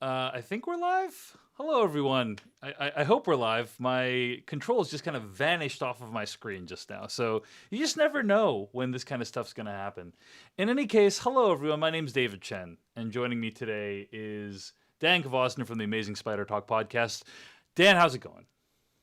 I think we're live. Hello, everyone. I hope we're live. My controls just kind of vanished off of my screen just now. So you just never know when this kind of stuff's going to happen. In any case, hello, everyone. My name's David Chen. And joining me today is Dan Gvozden from the Amazing Spider Talk podcast. Dan, how's it going?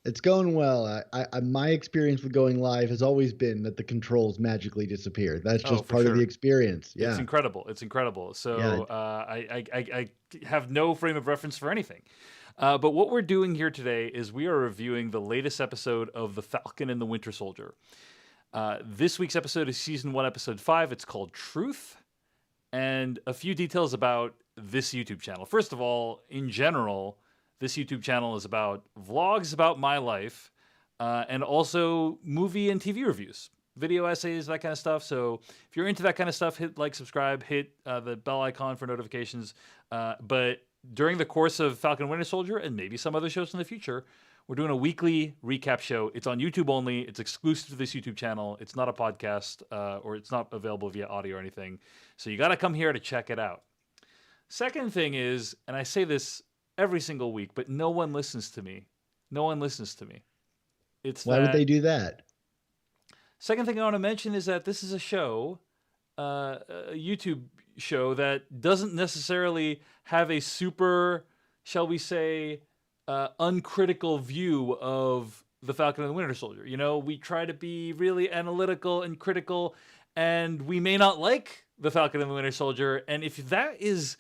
It's going well. My experience with going live has always been that the controls magically disappear. That's Oh, just for part of the sure. experience. It's Yeah. incredible. It's incredible. Yeah. So I have no frame of reference for anything. But what we're doing here today is we are reviewing the latest episode of The Falcon and the Winter Soldier. This week's episode is season 1, episode 5. It's called Truth. And a few details about this YouTube channel. First of all, in general, this YouTube channel is about vlogs about my life and also movie and TV reviews, video essays, that kind of stuff. So if you're into that kind of stuff, hit like, subscribe, hit the bell icon for notifications. But during the course of Falcon and Winter Soldier and maybe some other shows in the future, we're doing a weekly recap show. It's on YouTube only. It's exclusive to this YouTube channel. It's not a podcast or it's not available via audio or anything. So you got to come here to check it out. Second thing is, and I say this every single week, but no one listens to me. No one listens to me. It's Why would that. they do that? Second thing I want to mention is that this is a show, a YouTube show that doesn't necessarily have a super, shall we say, uncritical view of the Falcon and the Winter Soldier. You know, we try to be really analytical and critical, and we may not like the Falcon and the Winter Soldier. And if that is,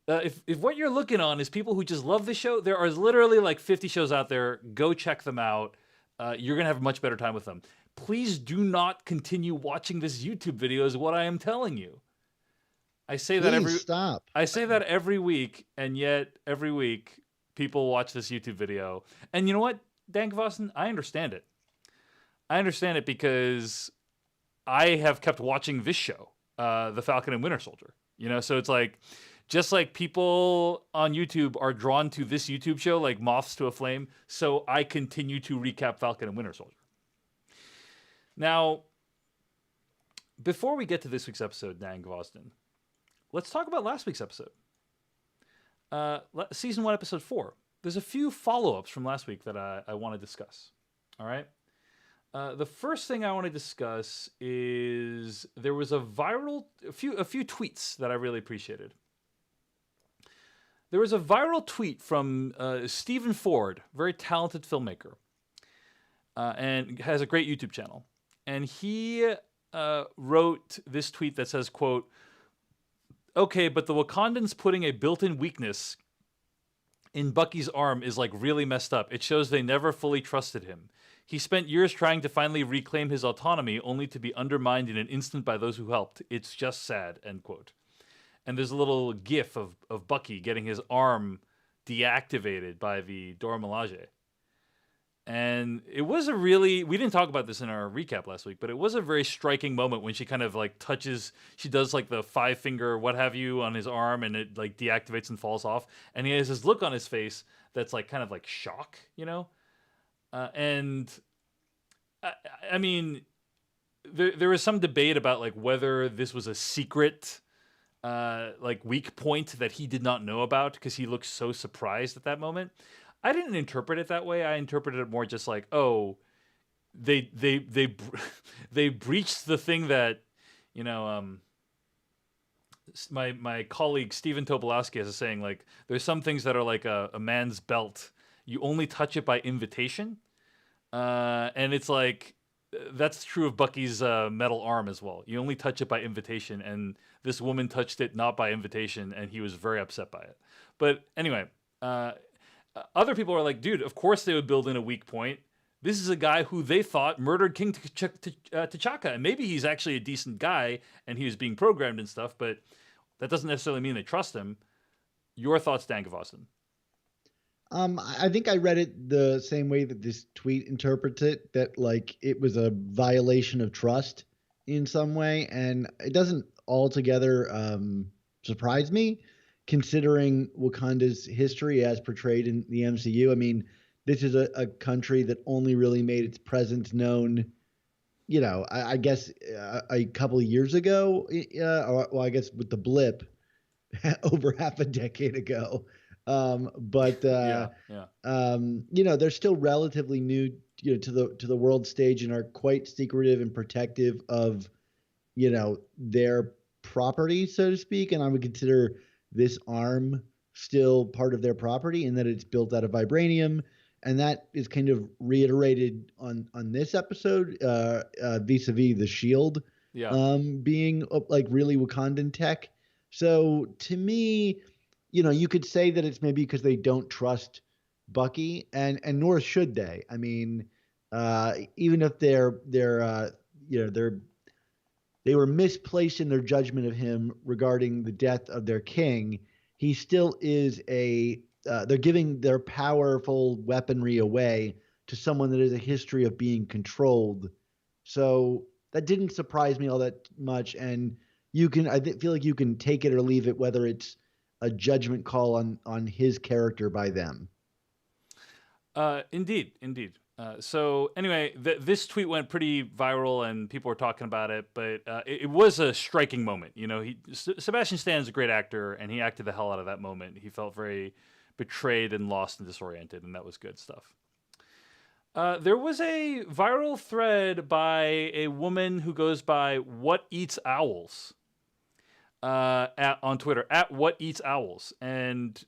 if what you're looking on is people who just love the show, there are literally like 50 shows out there. Go check them out. You're gonna have a much better time with them. Please do not continue watching this YouTube video, is what I am telling you. I say that Please stop. every week, and yet every week people watch this YouTube video. And you know what, Dan Gvozden, I understand it. I understand it because I have kept watching this show, The Falcon and Winter Soldier. You know, so it's like just like people on YouTube are drawn to this YouTube show like moths to a flame, so I continue to recap Falcon and Winter Soldier. Now, before we get to this week's episode, Dan Gvozden, let's talk about last week's episode. Season 1, episode 4. There's a few follow-ups from last week that I want to discuss. All right? The first thing I want to discuss is there was a few tweets that I really appreciated. There was a viral tweet from Stephen Ford, very talented filmmaker, and has a great YouTube channel. And he wrote this tweet that says, quote, "Okay, but the Wakandans putting a built-in weakness in Bucky's arm is like really messed up. It shows they never fully trusted him. He spent years trying to finally reclaim his autonomy only to be undermined in an instant by those who helped. It's just sad," end quote. And there's a little gif of Bucky getting his arm deactivated by the Dora Milaje. And it was we didn't talk about this in our recap last week, but it was a very striking moment when she kind of like she does like the 5-finger what have you on his arm, and it like deactivates and falls off. And he has this look on his face that's like kind of like shock, you know? And I mean, there was some debate about like whether this was a secret like weak point that he did not know about because he looked so surprised at that moment. I didn't interpret it that way. I interpreted it more just like, oh, they they breached the thing that, you know, my colleague Stephen Tobolowsky has a saying, like, there's some things that are like a man's belt. You only touch it by invitation. And it's like, that's true of Bucky's metal arm as well. You only touch it by invitation, and this woman touched it not by invitation, and he was very upset by it. But anyway, other people are like, dude, of course they would build in a weak point. This is a guy who they thought murdered King T'Chaka, and maybe he's actually a decent guy, and he was being programmed and stuff, but that doesn't necessarily mean they trust him. Your thoughts, Dan Gvozden? I think I read it the same way that this tweet interprets it, that like it was a violation of trust in some way. And it doesn't altogether surprise me, considering Wakanda's history as portrayed in the MCU. I mean, this is a country that only really made its presence known, you know, I guess a couple of years ago, or, well, I guess with the blip over half a decade ago. But Yeah, yeah. they're still relatively new, to the world stage, and are quite secretive and protective of, their property, so to speak. And I would consider this arm still part of their property, in that it's built out of vibranium. And that is kind of reiterated on this episode, vis-a-vis the shield, Yeah. being like really Wakandan tech. So to me, you could say that it's maybe because they don't trust Bucky, and nor should they. I mean, even if they were misplaced in their judgment of him regarding the death of their king, he still is they're giving their powerful weaponry away to someone that has a history of being controlled. So that didn't surprise me all that much. And feel like you can take it or leave it, whether it's a judgment call on his character by them. Indeed, indeed. So anyway, this tweet went pretty viral, and people were talking about it. But it was a striking moment. Sebastian Stan is a great actor, and he acted the hell out of that moment. He felt very betrayed and lost and disoriented, and that was good stuff. There was a viral thread by a woman who goes by What Eats Owls, on Twitter, at What Eats Owls, and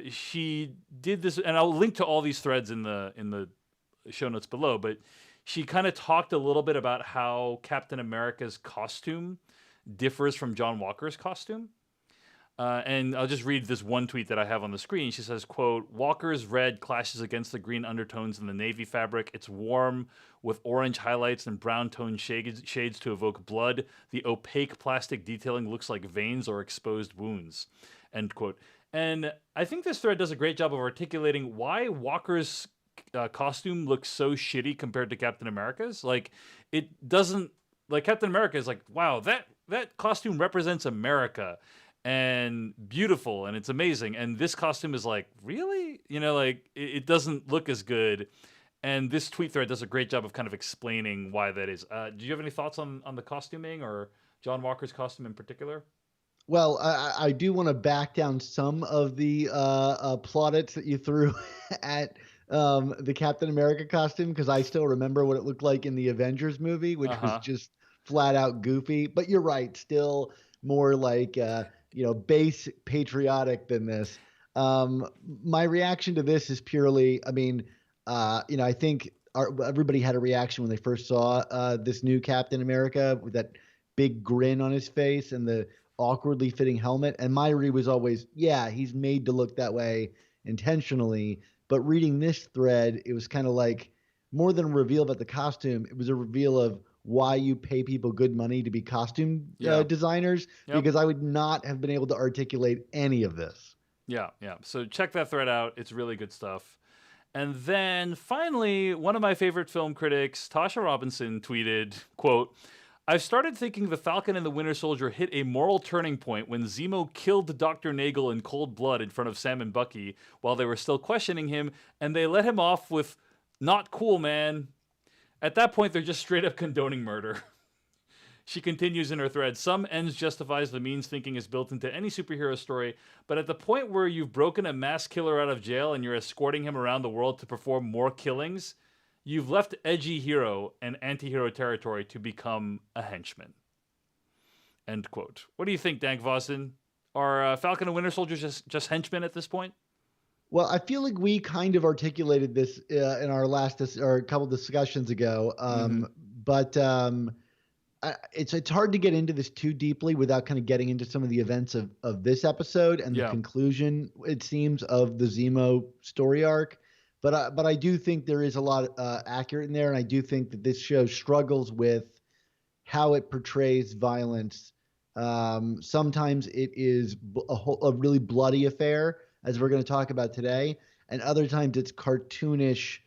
she did this, and I'll link to all these threads in the show notes below. But she kind of talked a little bit about how Captain America's costume differs from John Walker's costume. And I'll just read this one tweet that I have on the screen. She says, quote, Walker's red clashes against the green undertones in the navy fabric. It's warm with orange highlights and brown tone shades to evoke blood. The opaque plastic detailing looks like veins or exposed wounds, end quote. And I think this thread does a great job of articulating why Walker's costume looks so shitty compared to Captain America's. Like, it doesn't, like, Captain America is like, wow, that costume represents America and beautiful, and it's amazing. And this costume is like, really? It doesn't look as good. And this tweet thread does a great job of kind of explaining why that is. Do you have any thoughts on the costuming, or John Walker's costume in particular? Well, I do want to back down some of the plaudits that you threw at the Captain America costume, because I still remember what it looked like in the Avengers movie, which was just flat out goofy. But you're right, still more like base patriotic than this. My reaction to this is purely, I mean, I think everybody had a reaction when they first saw this new Captain America with that big grin on his face and the awkwardly fitting helmet. And my read was always, yeah, he's made to look that way intentionally. But reading this thread, it was kind of like more than a reveal about the costume. It was a reveal of why you pay people good money to be costume designers, because I would not have been able to articulate any of this. Yeah. So check that thread out. It's really good stuff. And then finally, one of my favorite film critics, Tasha Robinson, tweeted, quote, I've started thinking the Falcon and the Winter Soldier hit a moral turning point when Zemo killed Dr. Nagel in cold blood in front of Sam and Bucky while they were still questioning him, and they let him off with, not cool, man. At that point, they're just straight up condoning murder. She continues in her thread, some ends justifies the means thinking is built into any superhero story, but at the point where you've broken a mass killer out of jail and you're escorting him around the world to perform more killings, you've left edgy hero and anti-hero territory to become a henchman. End quote. What do you think, Dan Gvozden? Are Falcon and Winter Soldier just henchmen at this point? Well, I feel like we kind of articulated this in our or a couple discussions ago, but it's hard to get into this too deeply without kind of getting into some of the events of this episode and the conclusion, it seems, of the Zemo story arc. But I do think there is a lot accurate in there, and I do think that this show struggles with how it portrays violence. Sometimes it is a really bloody affair, as we're going to talk about today, and other times it's cartoonish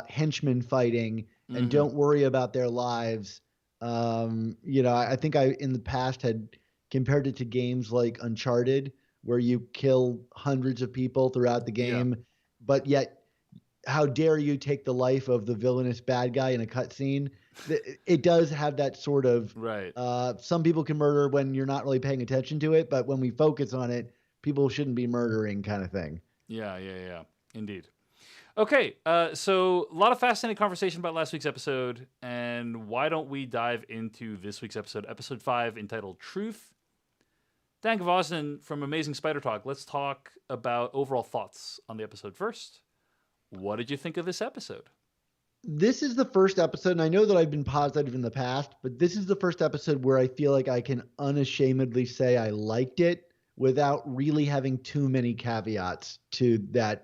henchmen fighting and don't worry about their lives. I think I in the past had compared it to games like Uncharted, where you kill hundreds of people throughout the game, but yet how dare you take the life of the villainous bad guy in a cutscene? It does have that sort of right. Some people can murder when you're not really paying attention to it, but when we focus on it, people shouldn't be murdering kind of thing. Yeah. Indeed. Okay, so a lot of fascinating conversation about last week's episode, and why don't we dive into this week's episode, episode 5, entitled Truth. Dan Gvozden from Amazing Spider Talk, let's talk about overall thoughts on the episode first. What did you think of this episode? This is the first episode, and I know that I've been positive in the past, but this is the first episode where I feel like I can unashamedly say I liked it without really having too many caveats to that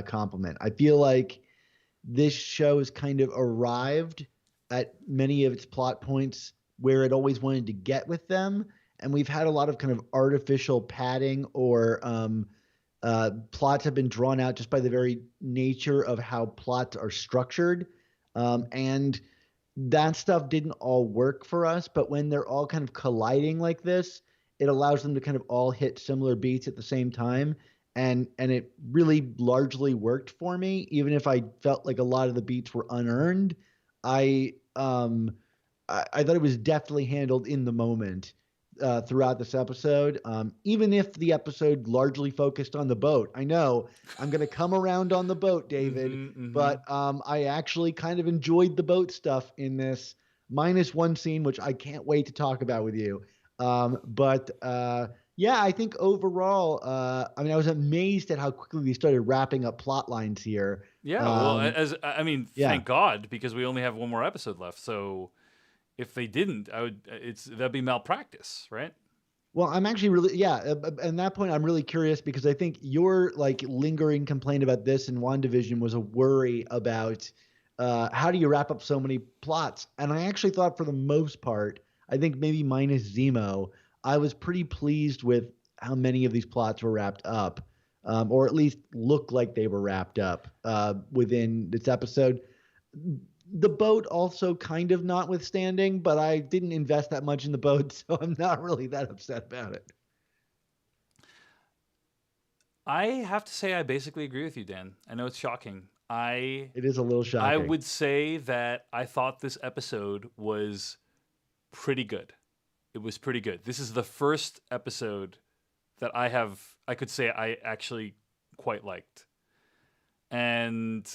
compliment. I feel like this show has kind of arrived at many of its plot points where it always wanted to get with them. And we've had a lot of kind of artificial padding or plots have been drawn out just by the very nature of how plots are structured. And that stuff didn't all work for us. But when they're all kind of colliding like this, it allows them to kind of all hit similar beats at the same time. And it really largely worked for me, even if I felt like a lot of the beats were unearned. I thought it was deftly handled in the moment throughout this episode, even if the episode largely focused on the boat. I know I'm going to come around on the boat, David, but I actually kind of enjoyed the boat stuff in this, minus one scene, which I can't wait to talk about with you. Yeah, I think overall, I mean, I was amazed at how quickly we started wrapping up plot lines here. Yeah, Yeah. thank God, because we only have one more episode left. So if they didn't, that'd be malpractice, right? Well, I'm actually really, at that point, I'm really curious because I think your like lingering complaint about this in WandaVision was a worry about how do you wrap up so many plots? And I actually thought for the most part, I think maybe minus Zemo, I was pretty pleased with how many of these plots were wrapped up, or at least looked like they were wrapped up within this episode. The boat also kind of notwithstanding, but I didn't invest that much in the boat, so I'm not really that upset about it. I have to say I basically agree with you, Dan. I know it's shocking. It is a little shocking. I would say that I thought this episode was pretty good. It was pretty good. This is the first episode that I could say I actually quite liked. And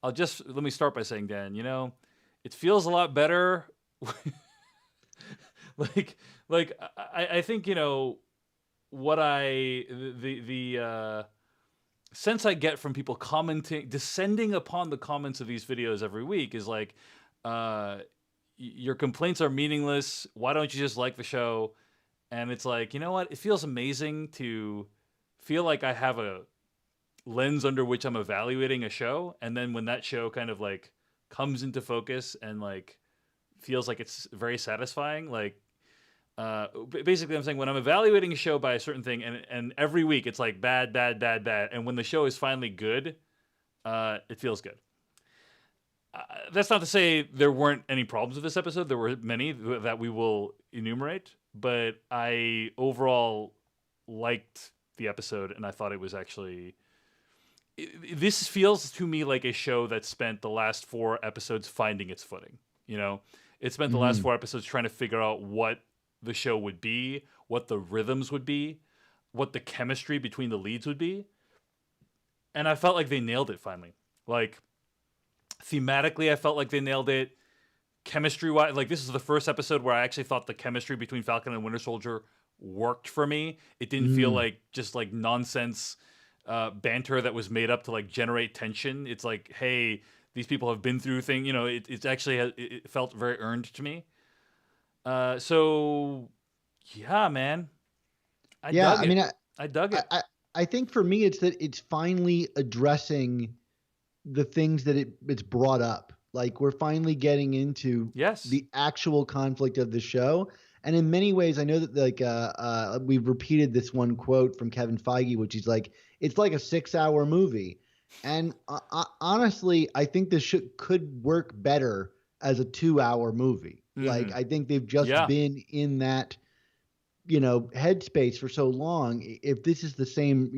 let me start by saying, Dan, it feels a lot better. I think, what the sense I get from people descending upon the comments of these videos every week is like, your complaints are meaningless. Why don't you just like the show? And it's like, you know what? It feels amazing to feel like I have a lens under which I'm evaluating a show. And then when that show kind of like comes into focus and like feels like it's very satisfying, like basically I'm saying when I'm evaluating a show by a certain thing and every week it's like bad. And when the show is finally good, it feels good. That's not to say there weren't any problems with this episode. There were many that we will enumerate, but I overall liked the episode, and I thought it was actually... This feels to me like a show that spent the last 4 episodes finding its footing. It spent the last 4 episodes trying to figure out what the show would be, what the rhythms would be, what the chemistry between the leads would be. And I felt like they nailed it finally. Like... Thematically, I felt like they nailed it. Chemistry-wise, like this is the first episode where I actually thought the chemistry between Falcon and Winter Soldier worked for me. It didn't feel like just like nonsense banter that was made up to like generate tension. It's like, hey, these people have been through things. It's actually it felt very earned to me. So yeah, man. I dug it. I think for me, it's that it's finally addressing the things that it's brought up. Like we're finally getting into the actual conflict of the show. And in many ways, I know that like we've repeated this one quote from Kevin Feige, which is like, it's like a 6-hour movie. And honestly, I think this could work better as a 2-hour movie. Like, I think they've just been in that, headspace for so long. If this is the same,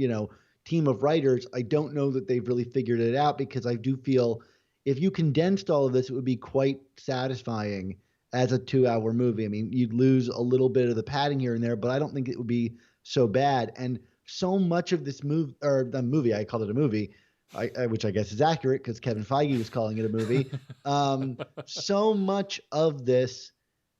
team of writers, I don't know that they've really figured it out, because I do feel if you condensed all of this, it would be quite satisfying as a 2-hour movie. I mean, you'd lose a little bit of the padding here and there, but I don't think it would be so bad. And so much of this movie, I called it a movie, which I guess is accurate because Kevin Feige was calling it a movie. So much of this,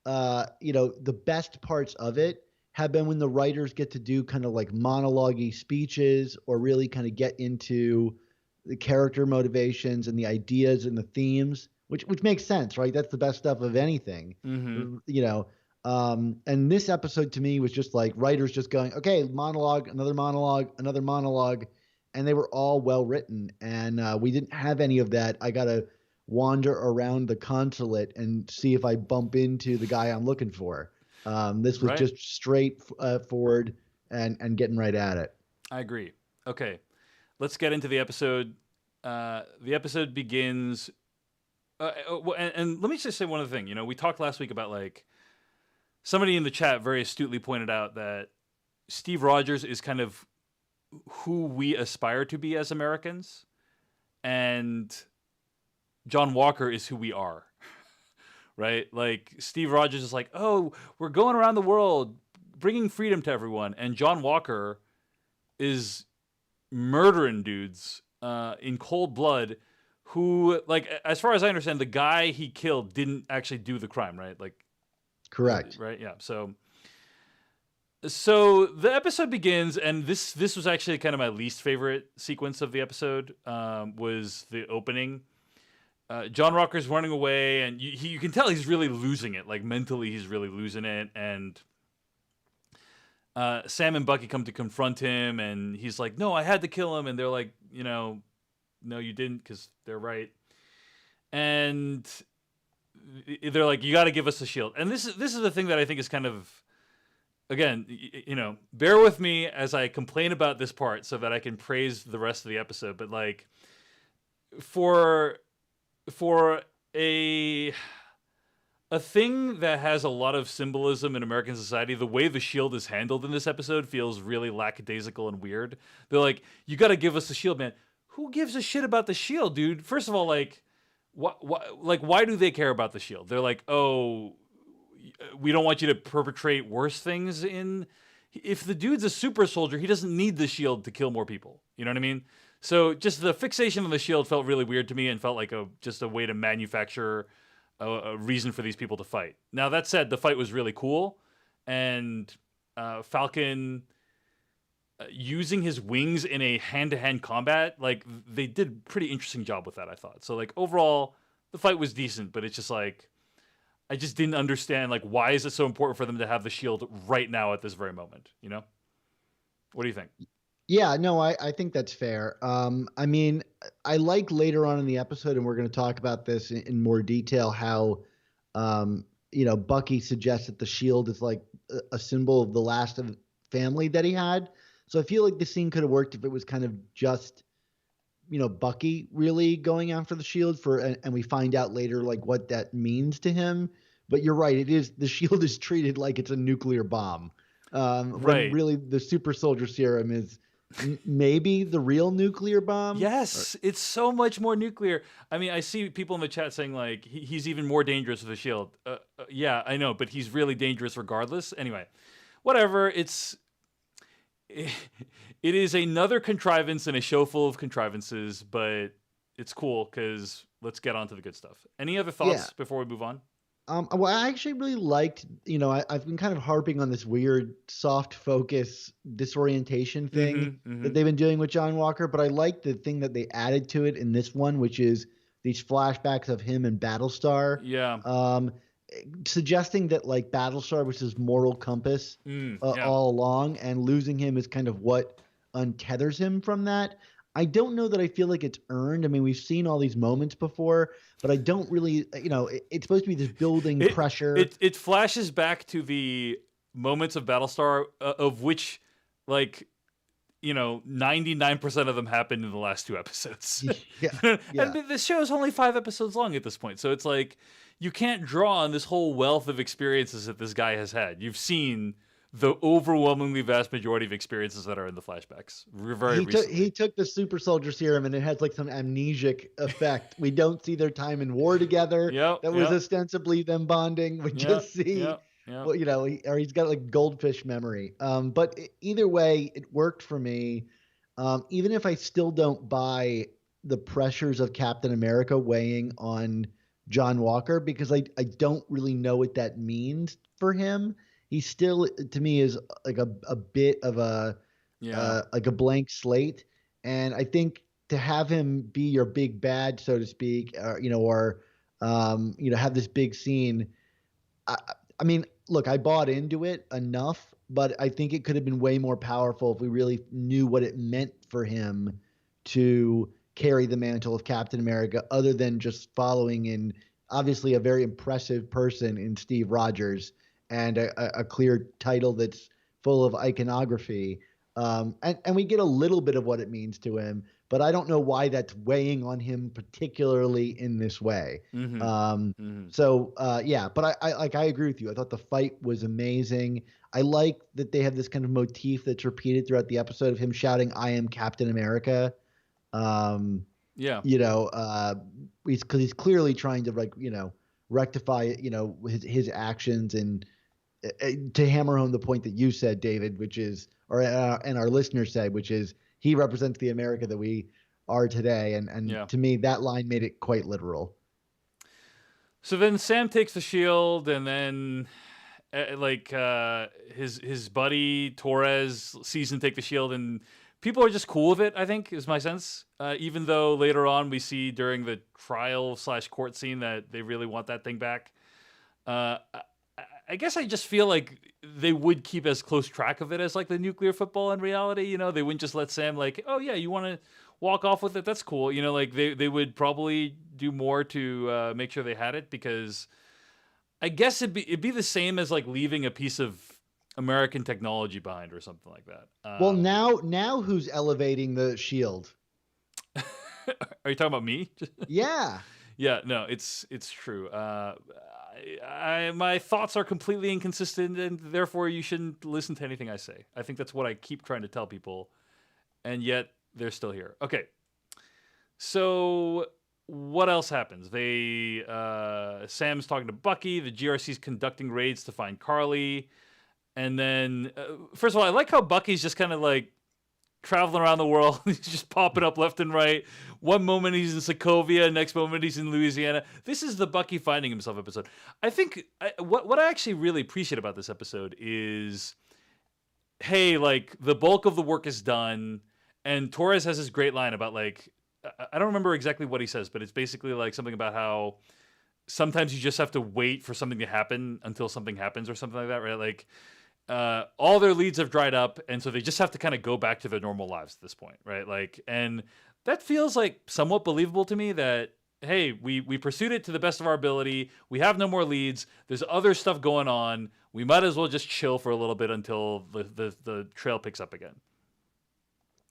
the best parts of it have been when the writers get to do kind of like monologue-y speeches or really kind of get into the character motivations and the ideas and the themes, which makes sense, right? That's the best stuff of anything, and this episode to me was just like writers just going, okay, monologue, another monologue, another monologue, and they were all well written. And we didn't have any of that. I got to wander around the consulate and see if I bump into the guy I'm looking for. This was just straight forward and getting right at it. I agree. Okay, let's get into the episode. The episode begins, and let me just say one other thing. We talked last week about like somebody in the chat very astutely pointed out that Steve Rogers is kind of who we aspire to be as Americans, and John Walker is who we are. Right? Like Steve Rogers is like, oh, we're going around the world bringing freedom to everyone. And John Walker is murdering dudes in cold blood who, like, as far as I understand, the guy he killed didn't actually do the crime, right? Like, correct. Right? Yeah. So the episode begins, and this was actually kind of my least favorite sequence of the episode, was the opening. John Walker's running away, and you can tell he's really losing it. Like mentally, he's really losing it. And Sam and Bucky come to confront him, and he's like, "No, I had to kill him." And they're like, "No, you didn't," because they're right. And they're like, "You got to give us the shield." And this is the thing that I think is kind of, again, bear with me as I complain about this part so that I can praise the rest of the episode. But like, for a thing that has a lot of symbolism in American society, the way the shield is handled in this episode feels really lackadaisical and weird. They're like, "You got to give us the shield, man." Who gives a shit about the shield, dude? First of all, like, why do they care about the shield? They're like, "Oh, we don't want you to perpetrate worse things in." If the dude's a super soldier, he doesn't need the shield to kill more people. You know what I mean? So just the fixation on the shield felt really weird to me and felt like just a way to manufacture a reason for these people to fight. Now, that said, the fight was really cool. And Falcon using his wings in a hand-to-hand combat, like, they did a pretty interesting job with that, I thought. So, like, overall, the fight was decent, but it's just like, I just didn't understand, like, why is it so important for them to have the shield right now at this very moment, What do you think? Yeah, no, I think that's fair. I mean, I like later on in the episode, and we're going to talk about this in more detail, how, Bucky suggests that the shield is like a symbol of the last of family that he had. So I feel like the scene could have worked if it was kind of just, Bucky really going after the shield and we find out later like what that means to him. But you're right, the shield is treated like it's a nuclear bomb. Right. When really the super soldier serum is maybe the real nuclear bomb. Yes, it's so much more nuclear. I mean, I see people in the chat saying like he's even more dangerous with a shield. Yeah, I know, but he's really dangerous regardless. Anyway, whatever. It is another contrivance in a show full of contrivances, but it's cool because let's get on to the good stuff. Any other thoughts before we move on? Well, I actually really liked, I've been kind of harping on this weird soft focus disorientation thing that they've been doing with John Walker, but I like the thing that they added to it in this one, which is these flashbacks of him and Battlestar. Yeah. Suggesting that like Battlestar was his moral compass all along, and losing him is kind of what untethers him from that. I don't know that I feel like it's earned. I mean, we've seen all these moments before, but I don't really, it's supposed to be this building pressure. It flashes back to the moments of Battlestar, of which, like, 99% of them happened in the last 2 episodes. Yeah. And the show is only 5 episodes long at this point. So it's like, you can't draw on this whole wealth of experiences that this guy has had. You've seen the overwhelmingly vast majority of experiences that are in the flashbacks. He took the super soldier serum, and it has like some amnesic effect. We don't see their time in war together. That was ostensibly them bonding. We just see Yeah. well, or he's got like goldfish memory. But either way, it worked for me. Even if I still don't buy the pressures of Captain America weighing on John Walker, because I don't really know what that means for him. He still, to me, is like a bit of a Yeah. like a blank slate. And I think to have him be your big bad, so to speak, or have this big scene. I, I mean, look, I bought into it enough, but I think it could have been way more powerful if we really knew what it meant for him to carry the mantle of Captain America, other than just following in obviously a very impressive person in Steve Rogers and a clear title that's full of iconography. And we get a little bit of what it means to him, but I don't know why that's weighing on him particularly in this way. Mm-hmm. Um, Mm-hmm. yeah, but I agree with you. I thought the fight was amazing. I like that they have this kind of motif that's repeated throughout the episode of him shouting, "I am Captain America." Um, Yeah. because he's clearly trying to rectify his actions and to hammer home the point that you said, David, which is, and our listeners said, which is he represents the America that we are today. And Yeah. to me, that line made it quite literal. So then Sam takes the shield, and then his buddy Torres sees him take the shield, and people are just cool with it. I think is my sense. Even though later on we see during the trial/court scene that they really want that thing back. I guess I just feel like they would keep as close track of it as like the nuclear football in reality. They wouldn't just let Sam like, oh yeah, you want to walk off with it? That's cool. Like they would probably do more to make sure they had it, because I guess it'd be the same as like leaving a piece of American technology behind or something like that. Well, now who's elevating the shield? Are you talking about me? Yeah. Yeah, no, it's true. My thoughts are completely inconsistent, and therefore you shouldn't listen to anything I say. I think that's what I keep trying to tell people, and yet they're still here. Okay, so what else happens? Sam's talking to Bucky. The GRC's conducting raids to find Carly, and then first of all, I like how Bucky's just kind of like traveling around the world. He's just popping up left and right. One moment he's in Sokovia, next moment he's in Louisiana. This is the Bucky finding himself episode. I think what I actually really appreciate about this episode is, hey, like the bulk of the work is done, and Torres has this great line about like, I don't remember exactly what he says, but it's basically like something about how sometimes you just have to wait for something to happen until something happens or something like that, right? Like, all their leads have dried up, and so they just have to kind of go back to their normal lives at this point, right? Like, and that feels like somewhat believable to me that, hey, we pursued it to the best of our ability. We have no more leads. There's other stuff going on. We might as well just chill for a little bit until the trail picks up again.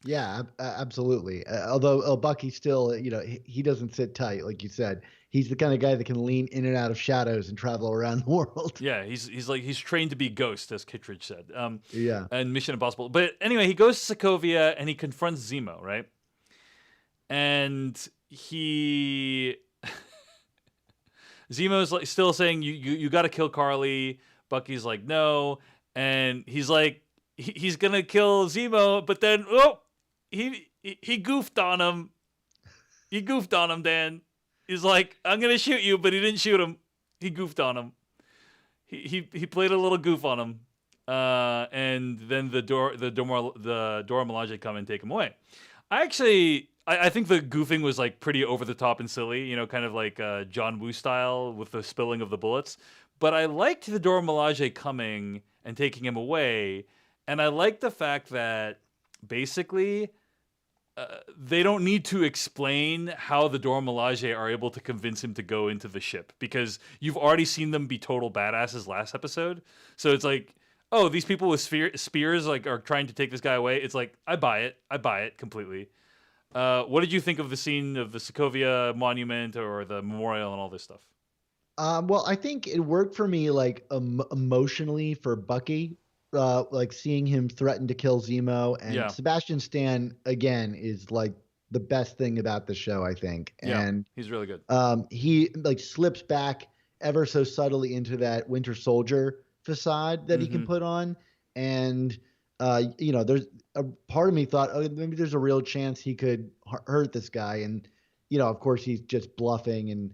Yeah, absolutely. Although Bucky still, he doesn't sit tight, like you said. He's the kind of guy that can lean in and out of shadows and travel around the world. Yeah, he's trained to be Ghost, as Kittredge said. Yeah. And Mission Impossible. But anyway, he goes to Sokovia and he confronts Zemo, right? And Zemo's like still saying you got to kill Carly. Bucky's like no, and he's like he's gonna kill Zemo, but then he goofed on him. He goofed on him, Dan. He's like, I'm gonna shoot you, but he didn't shoot him. He goofed on him. He played a little goof on him, and then the Dora Milaje come and take him away. I think the goofing was like pretty over the top and silly, kind of like John Woo style with the spilling of the bullets. But I liked the Dora Milaje coming and taking him away, and I liked the fact that basically they don't need to explain how the Dora Milaje are able to convince him to go into the ship, because you've already seen them be total badasses last episode. So it's like, oh, these people with spears like are trying to take this guy away. It's like, I buy it completely. What did you think of the scene of the Sokovia monument or the memorial and all this stuff? Well, I think it worked for me, like emotionally for Bucky, like seeing him threaten to kill Zemo, and Yeah. Sebastian Stan again is like the best thing about the show, I think. And he's really good. he like slips back ever so subtly into that Winter Soldier facade that he can Mm-hmm. put on. And, there's a part of me thought, oh, maybe there's a real chance he could hurt this guy. And, of course, he's just bluffing. And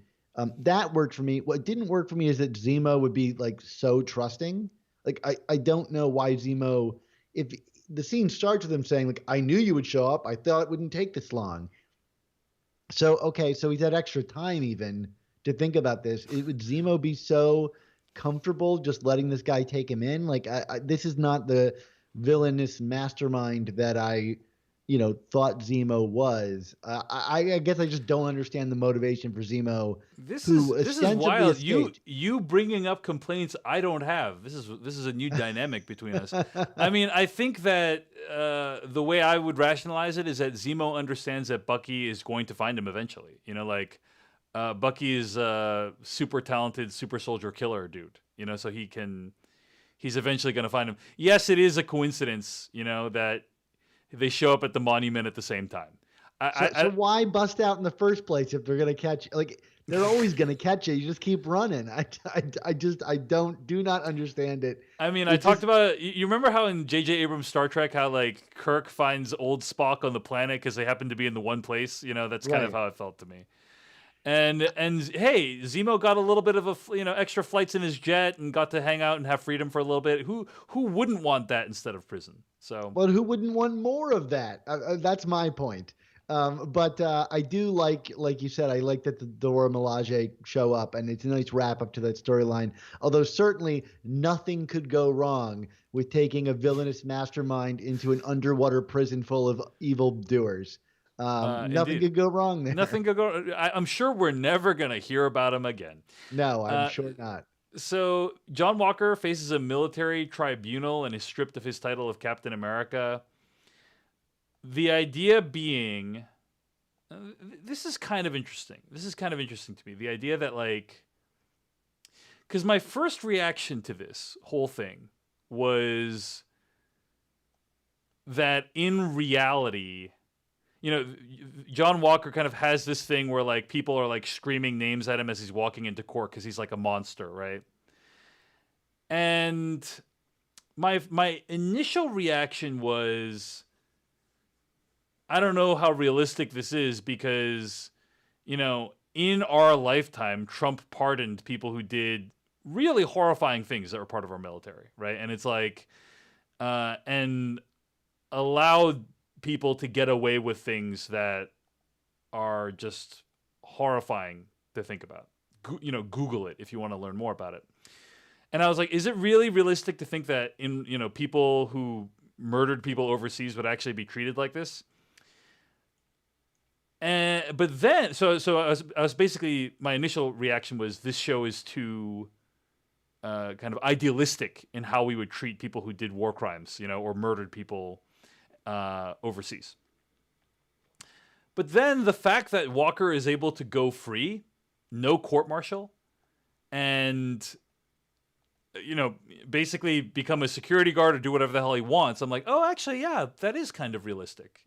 that worked for me. What didn't work for me is that Zemo would be like so trusting. Like, I don't know why Zemo, if the scene starts with him saying, like, I knew you would show up. I thought it wouldn't take this long. So, okay, so he's had extra time even to think about this. Would Zemo be so comfortable just letting this guy take him in? Like, this is not the villainous mastermind that I, thought Zemo was. I guess I just don't understand the motivation for Zemo, who This is ostensibly wild. escaped. You bringing up complaints I don't have. This is a new dynamic between us. I mean, I think that the way I would rationalize it is that Zemo understands that Bucky is going to find him eventually. Bucky is a super talented super soldier killer dude. So he's eventually going to find him. Yes, it is a coincidence. That they show up at the monument at the same time. So why bust out in the first place if they're gonna catch? Like, they're always gonna catch you. You just keep running. I do not understand it. I mean, I talked about. You remember how in J.J. Abrams' Star Trek, how like Kirk finds old Spock on the planet because they happen to be in the one place. That's kind of how it felt to me. And hey, Zemo got a little bit of extra flights in his jet and got to hang out and have freedom for a little bit. Who wouldn't want that instead of prison? So, but who wouldn't want more of that? That's my point. But I do like you said, I like that the Dora Milaje show up, and it's a nice wrap up to that storyline. Although certainly nothing could go wrong with taking a villainous mastermind into an underwater prison full of evildoers. Nothing could go wrong there. Nothing could go. I'm sure we're never gonna hear about him again. No, I'm sure not. So John Walker faces a military tribunal and is stripped of his title of Captain America. The idea being, this is kind of interesting. This is kind of interesting to me. The idea that because my first reaction to this whole thing was that in reality, John Walker kind of has this thing where people are screaming names at him as he's walking into court because he's like a monster, right? And my initial reaction was, I don't know how realistic this is because, in our lifetime, Trump pardoned people who did really horrifying things that were part of our military, right? And it's and allowed people to get away with things that are just horrifying to think about. Google it if you want to learn more about it. And I was like, is it really realistic to think that people who murdered people overseas would actually be treated like this? But then, so I was basically, my initial reaction was this show is too kind of idealistic in how we would treat people who did war crimes, or murdered people overseas. But then the fact that Walker is able to go free, no court-martial, and basically become a security guard or do whatever the hell he wants, I'm like, oh, actually, yeah, that is kind of realistic,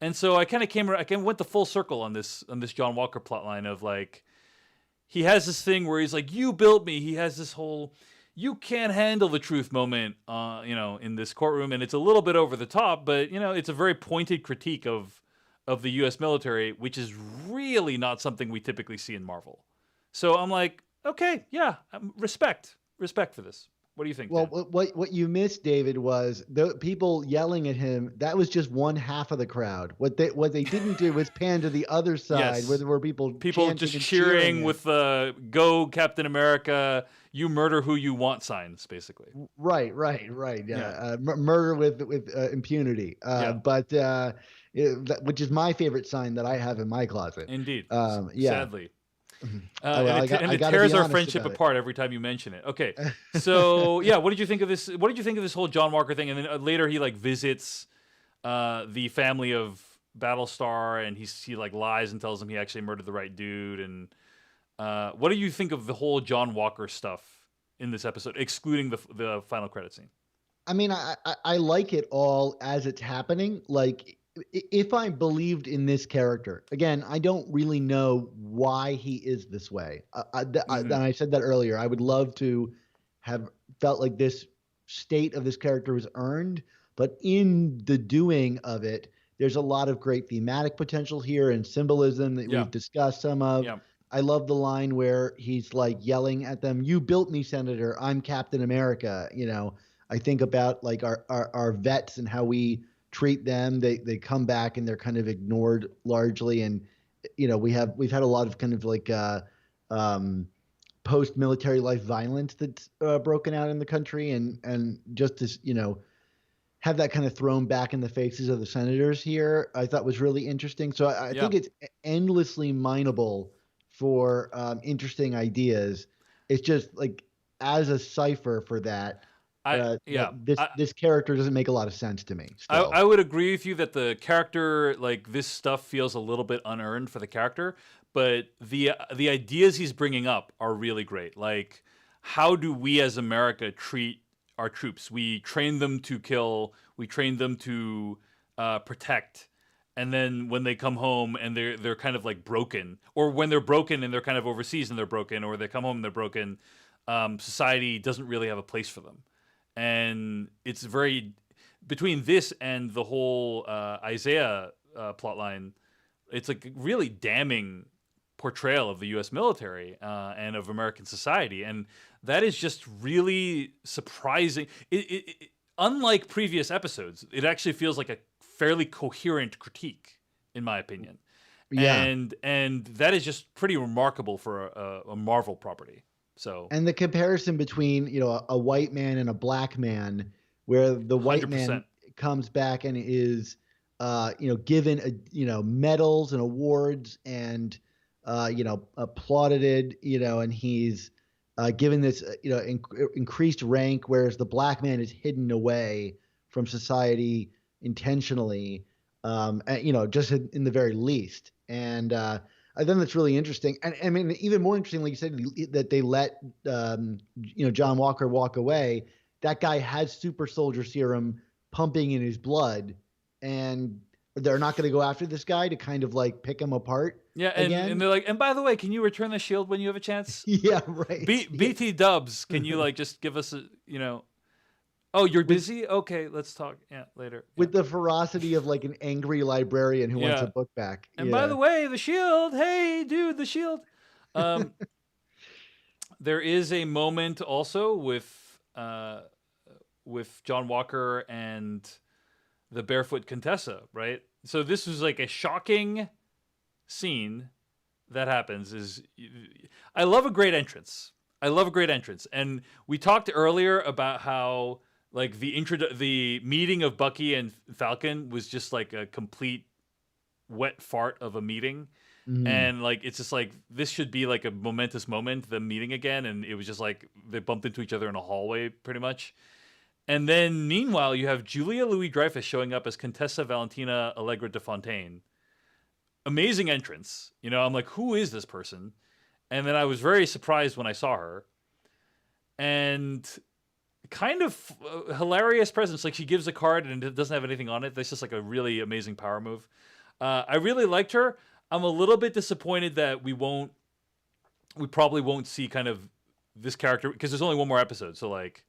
And so I kind of went the full circle on this John Walker plotline of he has this thing where he's like, you built me. He has this whole, you can't handle the truth moment, in this courtroom, and it's a little bit over the top, but it's a very pointed critique of the U.S. military, which is really not something we typically see in Marvel. So I'm like, okay, yeah, respect for this. What do you think? Well, Dan? what you missed, David, was the people yelling at him. That was just one half of the crowd. What they didn't do was pan to the other side, Yes. where there were people just cheering with "Go Captain America! You murder who you want" signs, basically. Right. Yeah. Murder with impunity. But which is my favorite sign that I have in my closet. Indeed. Yeah. Sadly. Well, it tears our friendship apart every time you mention it. Okay, so yeah, what did you think of this? What did you think of this whole John Walker thing? And then later he visits the family of Battlestar, and he lies and tells them he actually murdered the right dude. And what do you think of the whole John Walker stuff in this episode, excluding the final credit scene? I mean, I like it all as it's happening. If I believed in this character, again, I don't really know why he is this way. And I said that earlier. I would love to have felt like this state of this character was earned, but in the doing of it, there's a lot of great thematic potential here and symbolism that Yeah. we've discussed some of. Yeah. I love the line where he's like yelling at them, "You built me, Senator. I'm Captain America." I think about like our vets and how we treat them. They come back and they're kind of ignored largely, and we've had a lot of kind of like um, post-military life violence that's broken out in the country, and just to have that kind of thrown back in the faces of the senators here, I thought was really interesting. So I Yeah. think it's endlessly mineable for interesting ideas. It's just like as a cipher for that, I that yeah. this character doesn't make a lot of sense to me still. I would agree with you that the character, like this stuff, feels a little bit unearned for the character, but the ideas he's bringing up are really great. Like, how do we as America treat our troops? We train them to kill. We train them to protect. And then when they come home and they're kind of like broken, or when they're broken and they're kind of overseas and they're broken, or they come home and they're broken, society doesn't really have a place for them. And it's very between this and the whole Isaiah plotline, it's like really damning portrayal of the U.S. military and of American society, and that is just really surprising. Unlike previous episodes, it actually feels like a fairly coherent critique, in my opinion. Yeah. And that is just pretty remarkable for a Marvel property. So, And the comparison between, a white man and a black man, where the white man 100%. comes back and is, given, medals and awards and, applauded, and he's given this, increased rank, whereas the black man is hidden away from society intentionally, just in the very least. And I think that's really interesting. And I mean, even more interestingly, you said that they let John Walker walk away. That guy has super soldier serum pumping in his blood, and they're not going to go after this guy to kind of like pick him apart. Yeah, and they're like, and by the way, can you return the shield when you have a chance? Yeah, right. BT Dubs, can you like just give us Oh, you're busy? Okay, let's talk. Yeah, later. With the ferocity of like an angry librarian who wants Yeah. a book back. And by the way, the shield. Hey, dude, the shield. There is a moment also with John Walker and the barefoot Contessa, right? So this was like a shocking scene that happens. I love a great entrance. And we talked earlier about how like the meeting of Bucky and Falcon was just like a complete wet fart of a meeting. Mhm. And like it's just like this should be like a momentous moment, them meeting again, and it was just like they bumped into each other in a hallway pretty much. And then meanwhile you have Julia Louis-Dreyfus showing up as Contessa Valentina Allegra de Fontaine. Amazing entrance. I'm like, who is this person? And then I was very surprised when I saw her. And kind of hilarious presence. Like she gives a card and it doesn't have anything on it. That's just like a really amazing power move. I really liked her. I'm a little bit disappointed that we probably won't see kind of this character because there's only one more episode. So like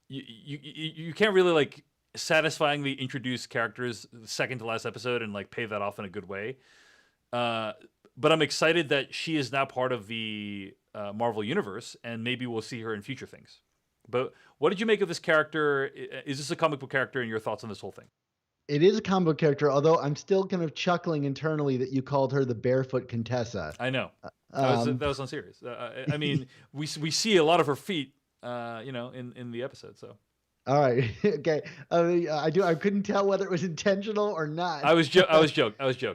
you can't really like satisfyingly introduce characters second to last episode and like pay that off in a good way. But I'm excited that she is now part of the Marvel universe, and maybe we'll see her in future things. But what did you make of this character? Is this a comic book character, and your thoughts on this whole thing? It is a comic book character, although I'm still kind of chuckling internally that you called her the barefoot Contessa. I know. That was unserious. I mean, we see a lot of her feet, in the episode. So. All right. Okay. I couldn't tell whether it was intentional or not. I was joking.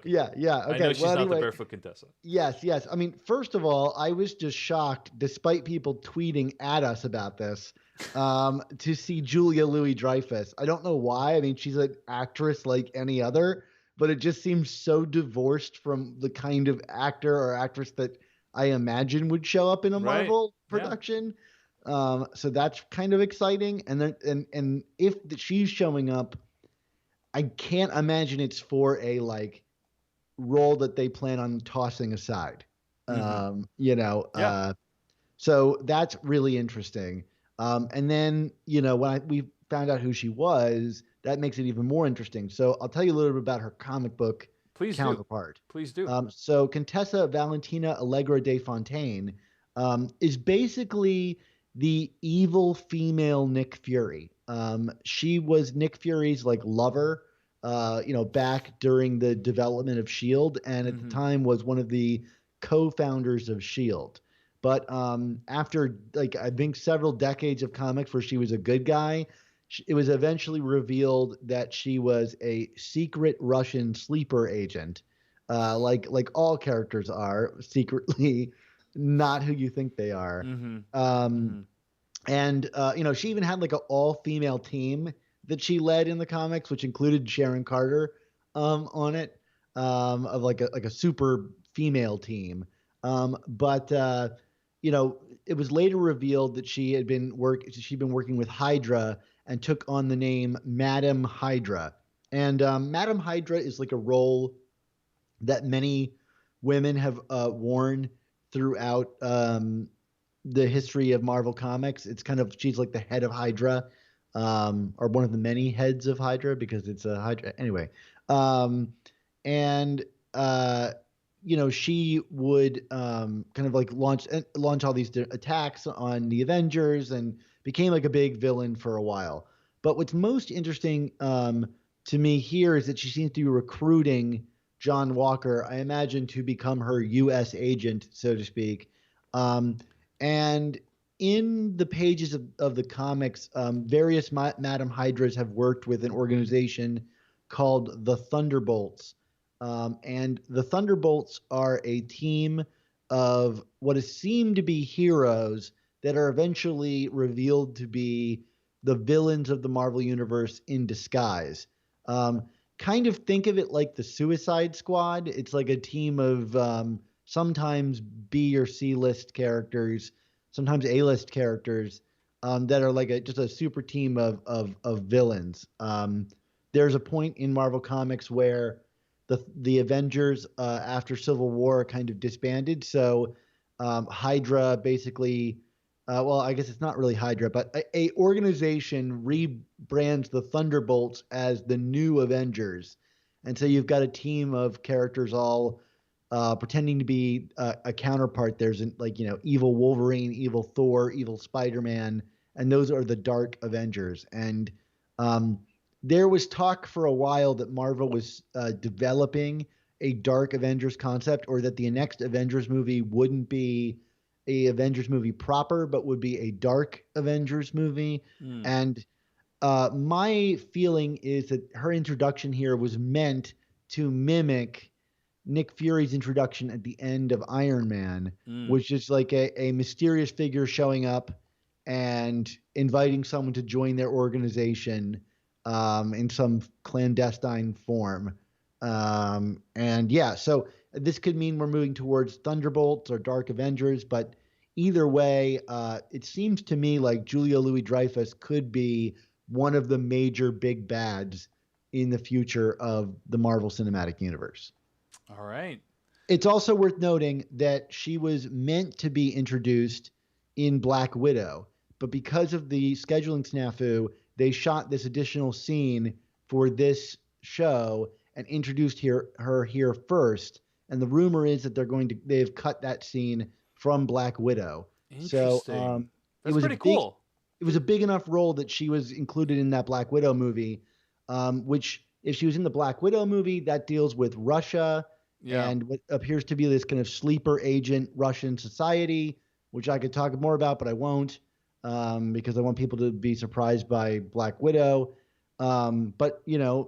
Yeah. Yeah. Okay. I know she's not the barefoot Contessa. Yes. Yes. I mean, first of all, I was just shocked, despite people tweeting at us about this, to see Julia Louis-Dreyfus. I don't know why. I mean, she's an actress like any other, but it just seems so divorced from the kind of actor or actress that I imagine would show up in a Marvel production. So that's kind of exciting. And then, and if she's showing up, I can't imagine it's for a like role that they plan on tossing aside. Mm-hmm. So that's really interesting. And then, when we found out who she was, that makes it even more interesting. So I'll tell you a little bit about her comic book Please do. counterpart. Please do. So Contessa Valentina Allegra de Fontaine is basically the evil female Nick Fury. She was Nick Fury's like lover, back during the development of Shield, and at the time was one of the co-founders of Shield. But after like I think several decades of comics where she was a good guy, it was eventually revealed that she was a secret Russian sleeper agent, like all characters are secretly not who you think they are. Mm-hmm. Um, and she even had like an all-female team that she led in the comics, which included Sharon Carter on it, of like a super female team. But it was later revealed that she'd been working with Hydra and took on the name Madam Hydra. And Madam Hydra is like a role that many women have worn throughout the history of Marvel Comics. It's kind of she's like the head of Hydra, or one of the many heads of Hydra because it's a Hydra anyway. And she would kind of like launch all these attacks on the Avengers and became like a big villain for a while. But what's most interesting to me here is that she seems to be recruiting John Walker, I imagine, to become her U.S. agent, so to speak. And in the pages of the comics, various Madam Hydras have worked with an organization called the Thunderbolts. And the Thunderbolts are a team of what has seemed to be heroes that are eventually revealed to be the villains of the Marvel Universe in disguise. Kind of think of it like the Suicide Squad. It's like a team of sometimes B or C list characters, sometimes A list characters that are like just a super team of villains. There's a point in Marvel Comics where the Avengers after Civil War kind of disbanded. So Hydra basically, well, I guess it's not really Hydra, but a organization rebrands the Thunderbolts as the new Avengers. And so you've got a team of characters all pretending to be a counterpart. There's evil Wolverine, evil Thor, evil Spider-Man, and those are the Dark Avengers. And there was talk for a while that Marvel was developing a Dark Avengers concept, or that the next Avengers movie wouldn't be a Avengers movie proper, but would be a Dark Avengers movie. And my feeling is that her introduction here was meant to mimic Nick Fury's introduction at the end of Iron Man, which is like a mysterious figure showing up and inviting someone to join their organization in some clandestine form. And yeah, so this could mean we're moving towards Thunderbolts or Dark Avengers, but either way, it seems to me like Julia Louis-Dreyfus could be one of the major big bads in the future of the Marvel Cinematic Universe. All right. It's also worth noting that she was meant to be introduced in Black Widow, but because of the scheduling snafu, they shot this additional scene for this show and introduced her here first. And the rumor is that they've cut that scene from Black Widow. Interesting. So that's pretty cool. It was a big enough role that she was included in that Black Widow movie, which if she was in the Black Widow movie, that deals with Russia and what appears to be this kind of sleeper agent Russian society, which I could talk more about, but I won't. Because I want people to be surprised by Black Widow. But,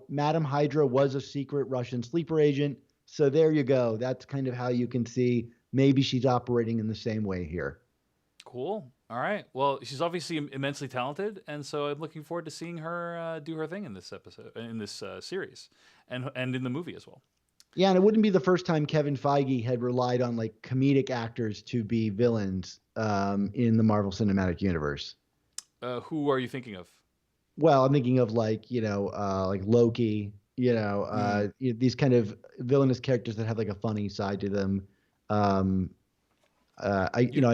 Madam Hydra was a secret Russian sleeper agent. So there you go. That's kind of how you can see maybe she's operating in the same way here. Cool. All right. Well, she's obviously immensely talented, and so I'm looking forward to seeing her do her thing in this episode, in this series, and in the movie as well. Yeah, and it wouldn't be the first time Kevin Feige had relied on like comedic actors to be villains in the Marvel Cinematic Universe. Who are you thinking of? Well, I'm thinking of like Loki, these kind of villainous characters that have like a funny side to them. I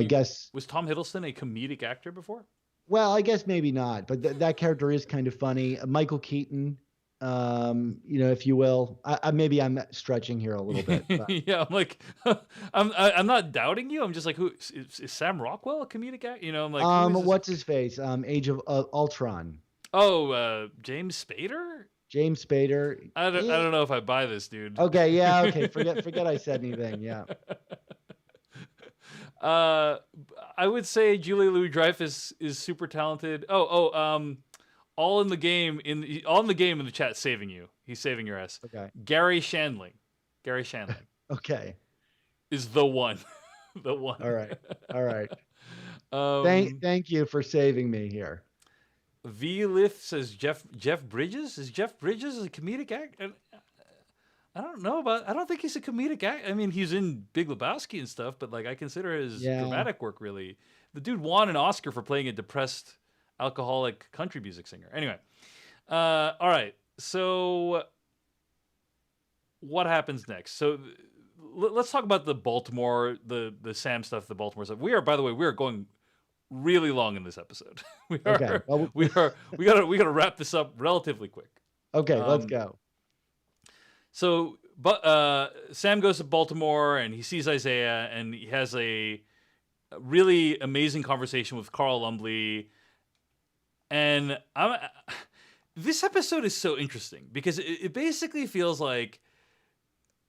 guess. Was Tom Hiddleston a comedic actor before? Well, I guess maybe not, but that character is kind of funny. Michael Keaton, if you will. Maybe I'm stretching here a little bit, but Yeah, I'm like, I'm not doubting you. I'm just like, who is Sam Rockwell a comedic actor? I'm like, who is this? what's his face? Age of Ultron. Oh, James Spader. James Spader. I don't know if I buy this, dude. Okay, yeah, okay. Forget I said anything. Yeah. I would say Julia Louis-Dreyfus is super talented. All in the game in the chat, saving you. He's saving your ass. Okay. Gary Shandling. Gary Shandling Okay. is the one. The one. All right. Thank you for saving me here. V Lift says Jeff Bridges. Is Jeff Bridges a comedic actor? I don't know about. I don't think he's a comedic actor. I mean, he's in Big Lebowski and stuff, but like I consider his dramatic work really. The dude won an Oscar for playing a depressed, alcoholic country music singer. Anyway, all right. So, what happens next? So, let's talk about the Baltimore, the Sam stuff, the Baltimore stuff. By the way, we are going really long in this episode. we gotta wrap this up relatively quick. Okay, let's go. So, but Sam goes to Baltimore and he sees Isaiah and he has a really amazing conversation with Carl Lumbly. And this episode is so interesting because it basically feels like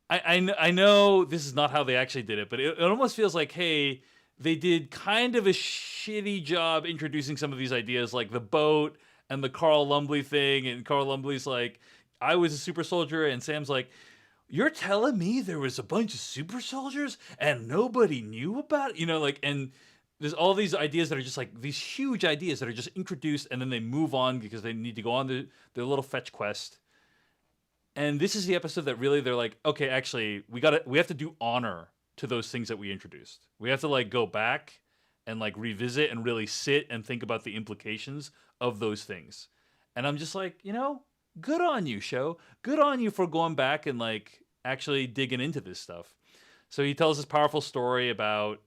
I know this is not how they actually did it, but it almost feels like, hey, they did kind of a shitty job introducing some of these ideas, like the boat and the Carl Lumbly thing. And Carl Lumbly's like, I was a super soldier, and Sam's like, you're telling me there was a bunch of super soldiers and nobody knew about it? And there's all these ideas that are just like these huge ideas that are just introduced and then they move on because they need to go on their little fetch quest. And this is the episode that really they're like, okay, actually, we have to do honor to those things that we introduced. We have to like go back and like revisit and really sit and think about the implications of those things. And I'm just like, good on you, show. Good on you for going back and like actually digging into this stuff. So he tells this powerful story about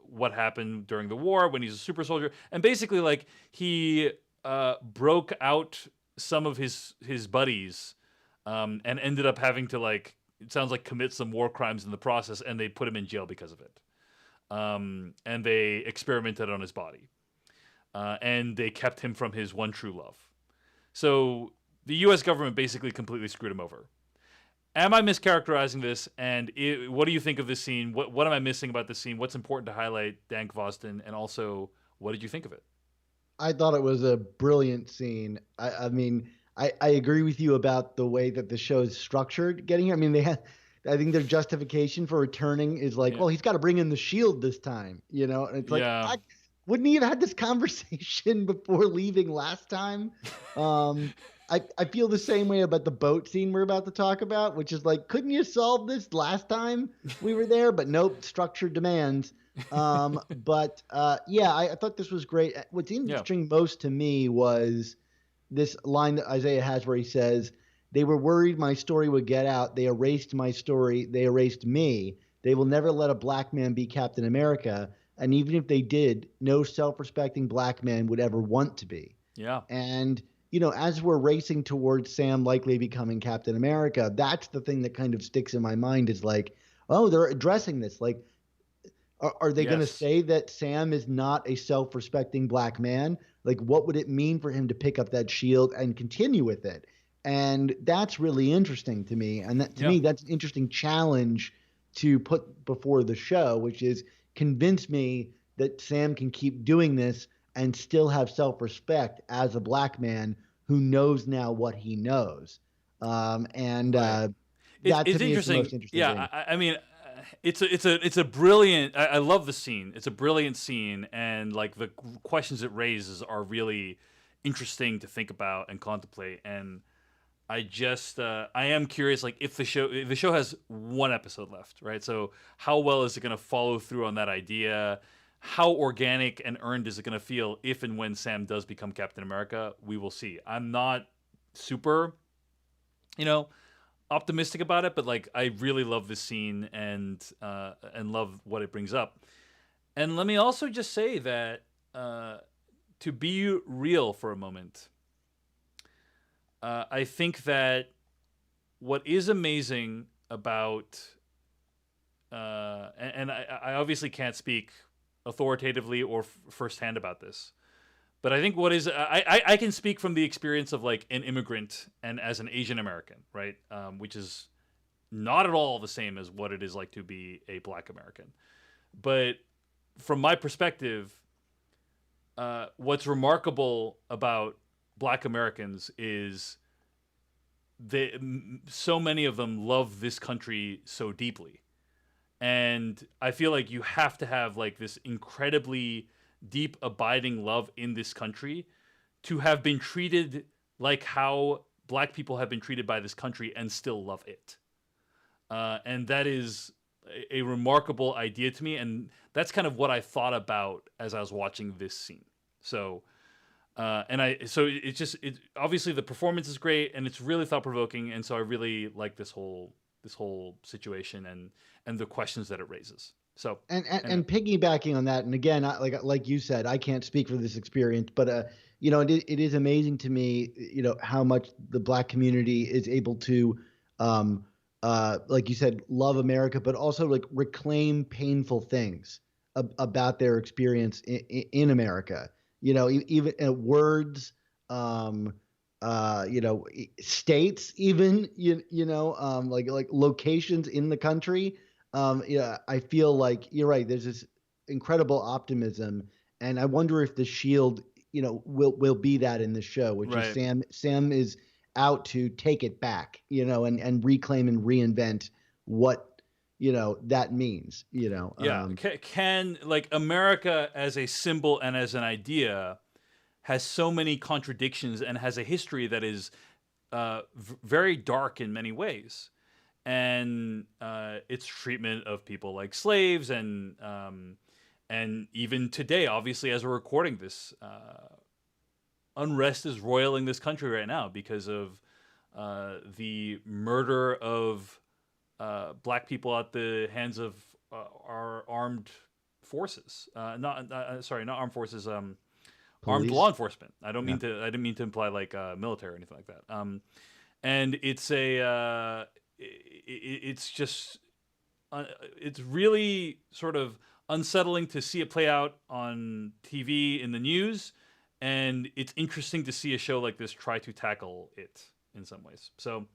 what happened during the war when he's a super soldier, and basically like he broke out some of his buddies and ended up having to like, it sounds like, commit some war crimes in the process, and they put him in jail because of it. And they experimented on his body, and they kept him from his one true love. So the U.S. government basically completely screwed him over. Am I mischaracterizing this? And what do you think of this scene? What am I missing about this scene? What's important to highlight, Dan Gvozden? And also, what did you think of it? I thought it was a brilliant scene. I mean, I agree with you about the way that the show is structured getting here. I mean, I think their justification for returning is like, well, he's got to bring in the shield this time, And it's like, wouldn't he have had this conversation before leaving last time? I feel the same way about the boat scene we're about to talk about, which is like, couldn't you solve this last time we were there? But nope, structure demands. I thought this was great. What's interesting most to me was this line that Isaiah has where he says, they were worried my story would get out. They erased my story. They erased me. They will never let a black man be Captain America. And even if they did, no self-respecting black man would ever want to be. Yeah. And as we're racing towards Sam likely becoming Captain America, that's the thing that kind of sticks in my mind is like, oh, they're addressing this. Like, are they going to say that Sam is not a self-respecting black man? Like, what would it mean for him to pick up that shield and continue with it? And that's really interesting to me. And that, to me, that's an interesting challenge to put before the show, which is convince me that Sam can keep doing this and still have self-respect as a black man who knows now what he knows. That to me is the most interesting thing. I mean, it's a brilliant. I love the scene. It's a brilliant scene, and like the questions it raises are really interesting to think about and contemplate. And I just I am curious, like if the show has one episode left, right? So how well is it going to follow through on that idea? How organic and earned is it going to feel if and when Sam does become Captain America? We will see. I'm not super, optimistic about it, but like I really love this scene and love what it brings up. And let me also just say that to be real for a moment, I think that what is amazing about, and I obviously can't speak authoritatively or firsthand about this, but I think what is, I can speak from the experience of like an immigrant and as an Asian American, right? Which is not at all the same as what it is like to be a Black American. But from my perspective, what's remarkable about Black Americans is so many of them love this country so deeply. And I feel like you have to have like this incredibly deep, abiding love in this country to have been treated like how Black people have been treated by this country and still love it. And that is a remarkable idea to me. And that's kind of what I thought about as I was watching this scene. So, obviously the performance is great and it's really thought provoking. And so I really like this whole situation and the questions that it raises. So, and piggybacking on that, and again, like you said, I can't speak for this experience, but it is amazing to me, how much the Black community is able to, like you said, love America, but also like reclaim painful things about their experience in America. Even words, states, even like locations in the country. I feel like you're right. There's this incredible optimism, and I wonder if the Shield, will be that in the show, which right. is Sam is out to take it back, and reclaim and reinvent what that means. Yeah, can like America as a symbol and as an idea has so many contradictions and has a history that is very dark in many ways. And its treatment of people like slaves and even today, obviously, as we're recording this, unrest is roiling this country right now because of the murder of Black people at the hands of our armed forces. Not armed forces. Armed law enforcement. I didn't mean to imply like military or anything like that. And it's it's just it's really sort of unsettling to see it play out on TV in the news, and it's interesting to see a show like this try to tackle it in some ways. So,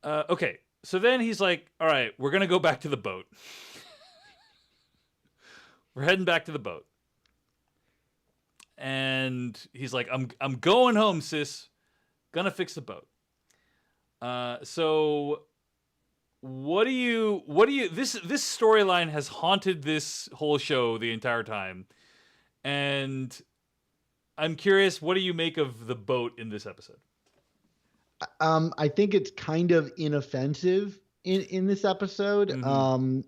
okay. So then he's like, all right, we're going to go back to the boat. We're heading back to the boat. And he's like, I'm going home, sis. Gonna fix the boat. So what do you this storyline has haunted this whole show the entire time. And I'm curious, what do you make of the boat in this episode? I think it's kind of inoffensive in this episode. Mm-hmm.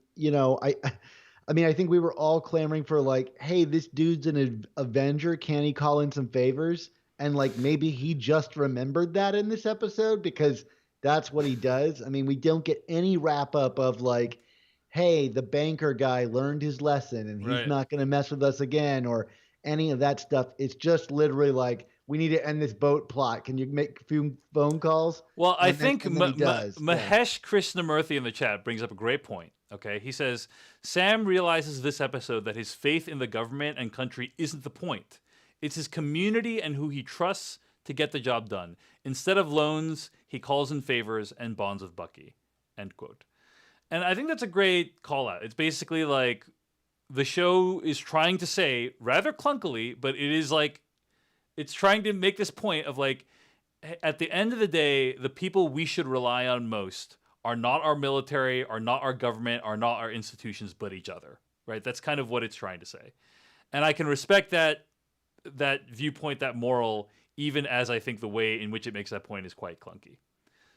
I mean, I think we were all clamoring for like, hey, this dude's an Avenger. Can he call in some favors? And like, maybe he just remembered that in this episode because that's what he does. I mean, we don't get any wrap up of like, hey, the banker guy learned his lesson and he's not going to mess with us again or any of that stuff. It's just literally like, we need to end this boat plot. Can you make a few phone calls? Well, I think Mahesh Krishnamurthy in the chat brings up a great point. Okay, he says, Sam realizes this episode that his faith in the government and country isn't the point. It's his community and who he trusts to get the job done. Instead of loans, he calls in favors and bonds with Bucky. End quote. And I think that's a great call out. It's basically like the show is trying to say, rather clunkily, but it is like, it's trying to make this point of like, at the end of the day, the people we should rely on most are not our military, are not our government, are not our institutions, but each other, right? That's kind of what it's trying to say. And I can respect that viewpoint, that moral, even as I think the way in which it makes that point is quite clunky.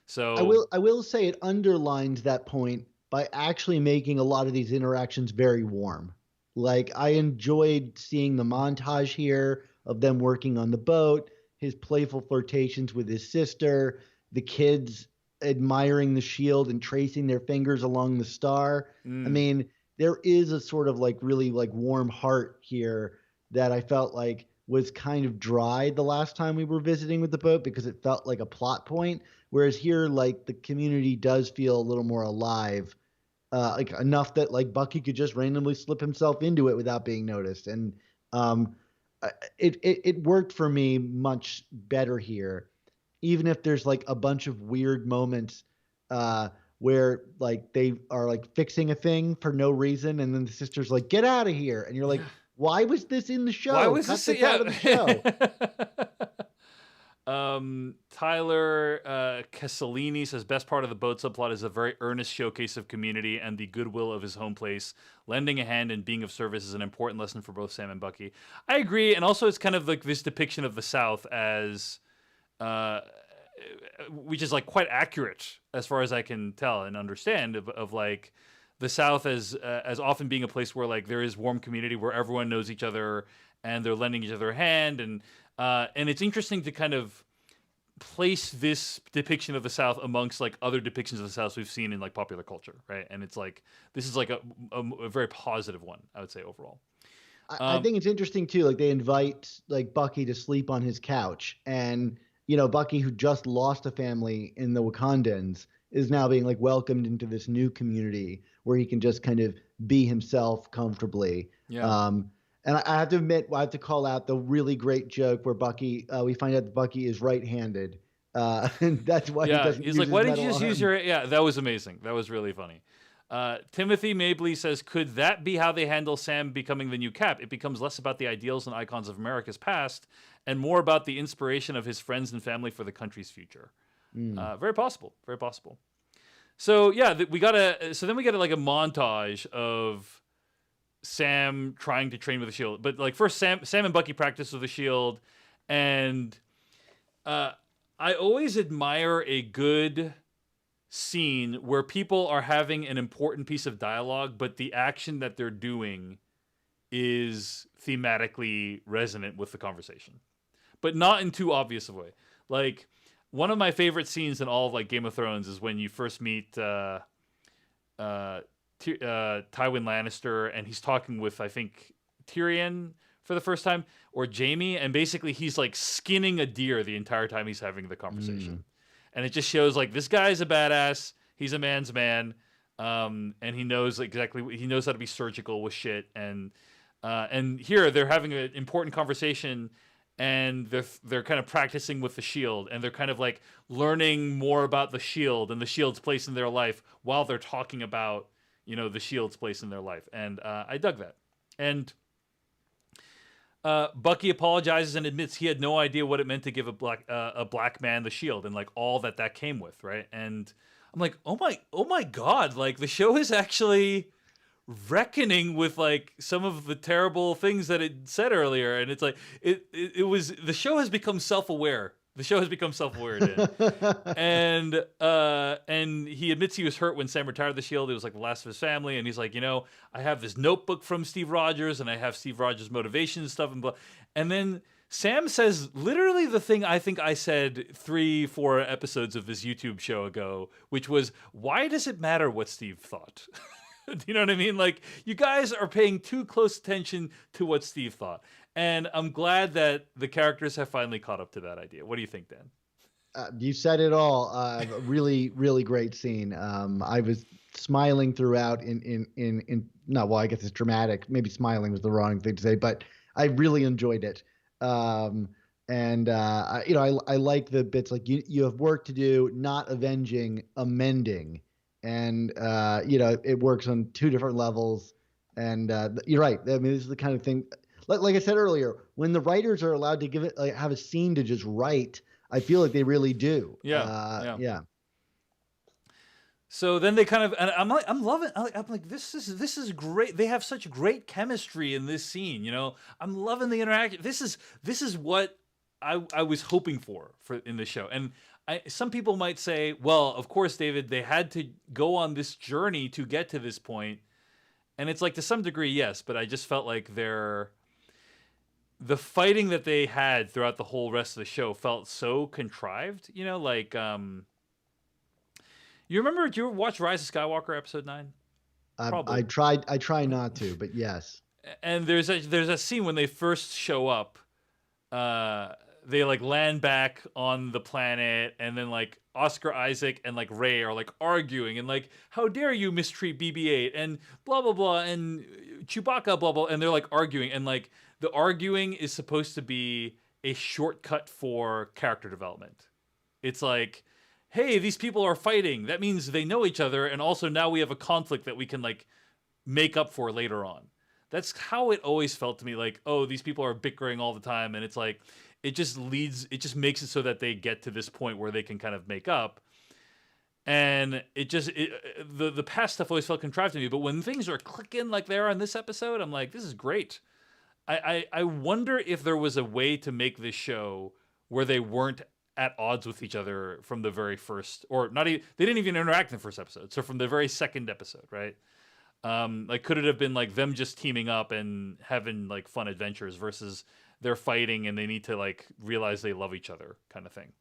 So I will say it underlines that point by actually making a lot of these interactions very warm. Like I enjoyed seeing the montage here of them working on the boat, his playful flirtations with his sister, the kids admiring the shield and tracing their fingers along the star. I mean, there is a sort of like really like warm heart here that I felt like was kind of dry the last time we were visiting with the boat because it felt like a plot point. Whereas here, like the community does feel a little more alive, like enough that like Bucky could just randomly slip himself into it without being noticed. And um, it worked for me much better here, even if there's like a bunch of weird moments uh, where like they are like fixing a thing for no reason, and then the sister's like, "Get out of here," and you're like, "Why was this in the Why show? was Cut this? this out of the show." Tyler Castellini says best part of the boat subplot is a very earnest showcase of community and the goodwill of his home place. Lending a hand and being of service is an important lesson for both Sam and Bucky. I agree, and also it's kind of like this depiction of the South as, which is like quite accurate as far as I can tell and understand of like the South as often being a place where like there is warm community where everyone knows each other and they're lending each other a hand and it's interesting to kind of place this depiction of the South amongst like other depictions of the South we've seen in like popular culture, right? And it's like this is like a very positive one, I would say overall. I think it's interesting too. Like they invite like Bucky to sleep on his couch, and Bucky, who just lost a family in the Wakandans, is now being like welcomed into this new community where he can just kind of be himself comfortably. Yeah. And I have to admit, I have to call out the really great joke where Bucky, we find out that Bucky is right-handed. And that's why he doesn't he's use like, his why did metal you just arm. use your... Yeah, that was amazing. That was really funny. Timothy Mabley says, could that be how they handle Sam becoming the new Cap? It becomes less about the ideals and icons of America's past and more about the inspiration of his friends and family for the country's future. Very possible. Very possible. So, yeah, then we got like a montage of Sam trying to train with the shield, but like first Sam and Bucky practice with the shield, and I always admire a good scene where people are having an important piece of dialogue, but the action that they're doing is thematically resonant with the conversation, but not in too obvious a way. Like one of my favorite scenes in all of like Game of Thrones is when you first meet Tywin Lannister, and he's talking with, I think, Tyrion for the first time, or Jaime, and basically he's like skinning a deer the entire time he's having the conversation. And it just shows like this guy's a badass, he's a man's man, and he knows he knows how to be surgical with shit. And here they're having an important conversation, and they're kind of practicing with the shield, and they're kind of like learning more about the shield and the shield's place in their life while they're talking about the shield's place in their life. And I dug that. And Bucky apologizes and admits he had no idea what it meant to give a black man the shield and like all that came with, right? And I'm like, oh my God, like the show is actually reckoning with like some of the terrible things that it said earlier. And it's like, the show has become self-aware. The show has become self-aware, Dan. And he admits he was hurt when Sam retired the shield. It was like the last of his family. And he's like, I have this notebook from Steve Rogers, and I have Steve Rogers' motivation and stuff. And then Sam says literally the thing I think I said 3-4 episodes of this YouTube show ago, which was, why does it matter what Steve thought? Do you know what I mean? Like, you guys are paying too close attention to what Steve thought. And I'm glad that the characters have finally caught up to that idea. What do you think, Dan? You said it all. Really, really great scene. I was smiling throughout well, I guess it's dramatic. Maybe smiling was the wrong thing to say, but I really enjoyed it. I like the bits like you have work to do, not avenging, amending. And, it works on two different levels. And you're right. I mean, this is the kind of thing, like I said earlier, when the writers are allowed to give it, like, have a scene to just write, I feel like they really do. Yeah. So then they kind of, and I'm loving. I'm like, this is great. They have such great chemistry in this scene. I'm loving the interaction. This is what I was hoping for in the show. And some people might say, well, of course, David, they had to go on this journey to get to this point. And it's like, to some degree, yes, but I just felt like the fighting that they had throughout the whole rest of the show felt so contrived. You remember, did you ever watch Rise of Skywalker episode 9? I try not to, but yes. And there's a scene when they first show up, they like land back on the planet, and then like Oscar Isaac and like Ray are like arguing and like, how dare you mistreat BB-8 and blah blah blah, and Chewbacca blah blah, and they're like arguing, and like the arguing is supposed to be a shortcut for character development. It's like, hey, these people are fighting. That means they know each other, and also now we have a conflict that we can like make up for later on. That's how it always felt to me. Like, oh, these people are bickering all the time, and it's like it just makes it so that they get to this point where they can kind of make up. And the past stuff always felt contrived to me. But when things are clicking like they are in this episode, I'm like, this is great. I wonder if there was a way to make this show where they weren't at odds with each other from the very first, or not even, they didn't even interact in the first episode. So from the very second episode, right? Like, could it have been like them just teaming up and having like fun adventures versus they're fighting and they need to like realize they love each other kind of thing?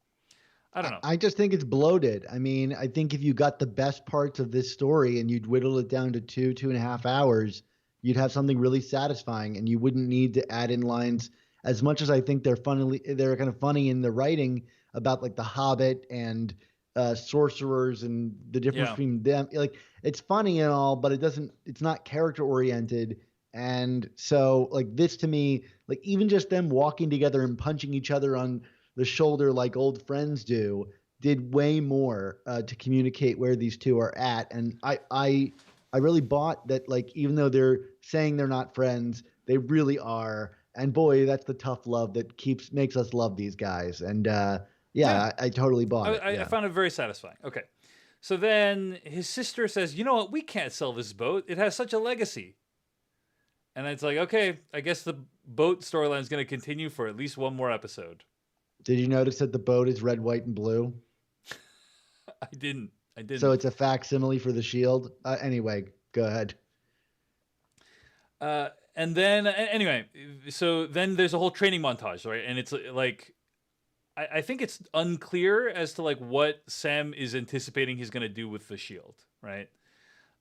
I don't know. I just think it's bloated. I mean, I think if you got the best parts of this story and you'd whittle it down to 2.5 hours, you'd have something really satisfying, and you wouldn't need to add in lines. As much as I think they're kind of funny in the writing about like the Hobbit and sorcerers and the difference between them. Like, it's funny and all, but it's not character oriented. And so like this to me, like even just them walking together and punching each other on the shoulder like old friends do, did way more to communicate where these two are at. And I really bought that, like, even though they're saying they're not friends, they really are. And boy, that's the tough love that makes us love these guys. And I totally bought it. I found it very satisfying. Okay. So then his sister says, you know what? We can't sell this boat. It has such a legacy. And it's like, okay, I guess the boat storyline is going to continue for at least one more episode. Did you notice that the boat is red, white, and blue? I didn't. So it's a facsimile for the shield. Anyway, go ahead. And then, anyway, so then there's a whole training montage, right? And it's like, I think it's unclear as to like what Sam is anticipating he's going to do with the shield, right?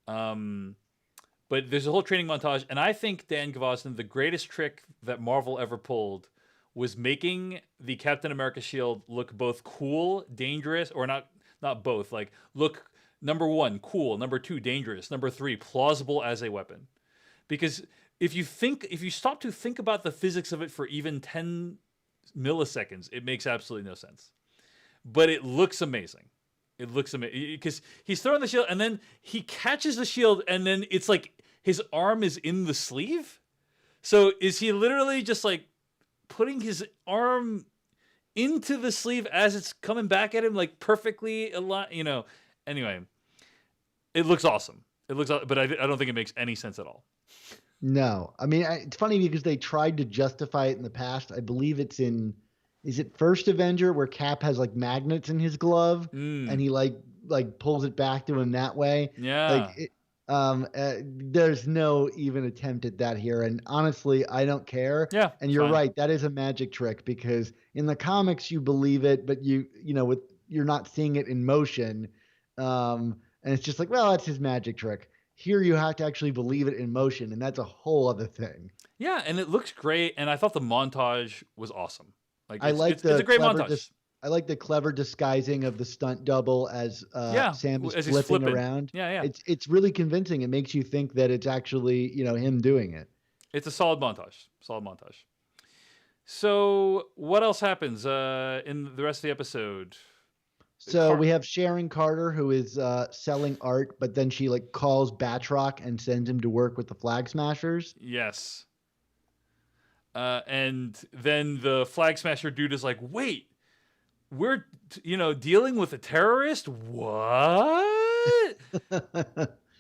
But there's a whole training montage, and I think Dan Gvozden, the greatest trick that Marvel ever pulled, was making the Captain America shield look both cool, dangerous, or not both. Like, look, number 1, cool. Number 2, dangerous. Number 3, plausible as a weapon. Because if you stop to think about the physics of it for even 10 milliseconds, it makes absolutely no sense. But it looks amazing. It looks amazing because he's throwing the shield and then he catches the shield and then it's like his arm is in the sleeve. So is he literally just like putting his arm into the sleeve as it's coming back at him, like perfectly aligned, you know? Anyway, it looks awesome. But I don't think it makes any sense at all. No, I mean, it's funny because they tried to justify it in the past. I believe it's is it First Avenger where Cap has like magnets in his glove and he like pulls it back to him that way. Yeah. Like there's no even attempt at that here. And honestly, I don't care. Yeah. And you're right. That is a magic trick because in the comics you believe it, but you're not seeing it in motion. And it's just like, well, that's his magic trick. Here you have to actually believe it in motion, and that's a whole other thing. Yeah, and it looks great, and I thought the montage was awesome. Like, it's a great montage. I like the clever disguising of the stunt double as Sam is flipping around. Yeah. It's really convincing. It makes you think that it's actually him doing it. It's a solid montage. So what else happens in the rest of the episode? So we have Sharon Carter, who is selling art, but then she like calls Batroc and sends him to work with the Flag Smashers. Yes. And then the Flag Smasher dude is like, wait, we're, dealing with a terrorist? What?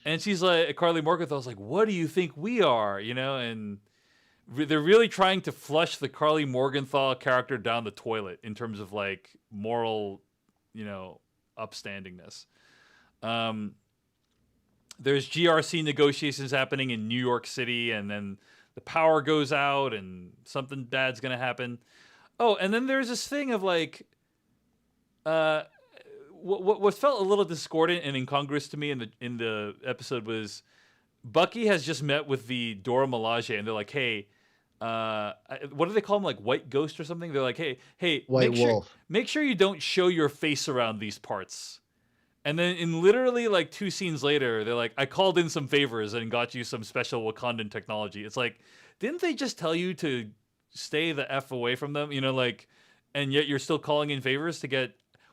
And she's like, Carly Morgenthal's like, what do you think we are? And they're really trying to flush the Carly Morgenthau character down the toilet in terms of like moral, upstandingness. There's GRC negotiations happening in New York City, and then the power goes out and something bad's going to happen. Oh, and then there's this thing of like, what felt a little discordant and incongruous to me in the episode was Bucky has just met with the Dora Milaje, and they're like, hey, what do they call them? Like White Ghost or something? They're like, hey, White Wolf. make sure you don't show your face around these parts. And then in literally like 2 scenes later, they're like, I called in some favors and got you some special Wakandan technology. It's like, didn't they just tell you to stay the F away from them? Like, and yet you're still calling in favors to get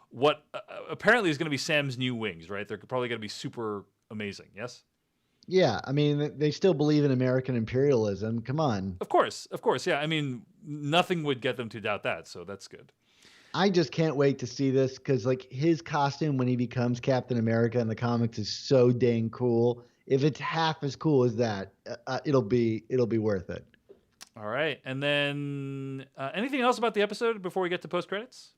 what apparently is going to be Sam's new wings, right? They're probably going to be super amazing. Yes? Yeah, I mean, they still believe in American imperialism. Come on. Of course. Yeah. I mean, nothing would get them to doubt that. So that's good. I just can't wait to see this because like his costume when he becomes Captain America in the comics is so dang cool. If it's half as cool as that, it'll be worth it. All right, and then anything else about the episode before we get to post credits?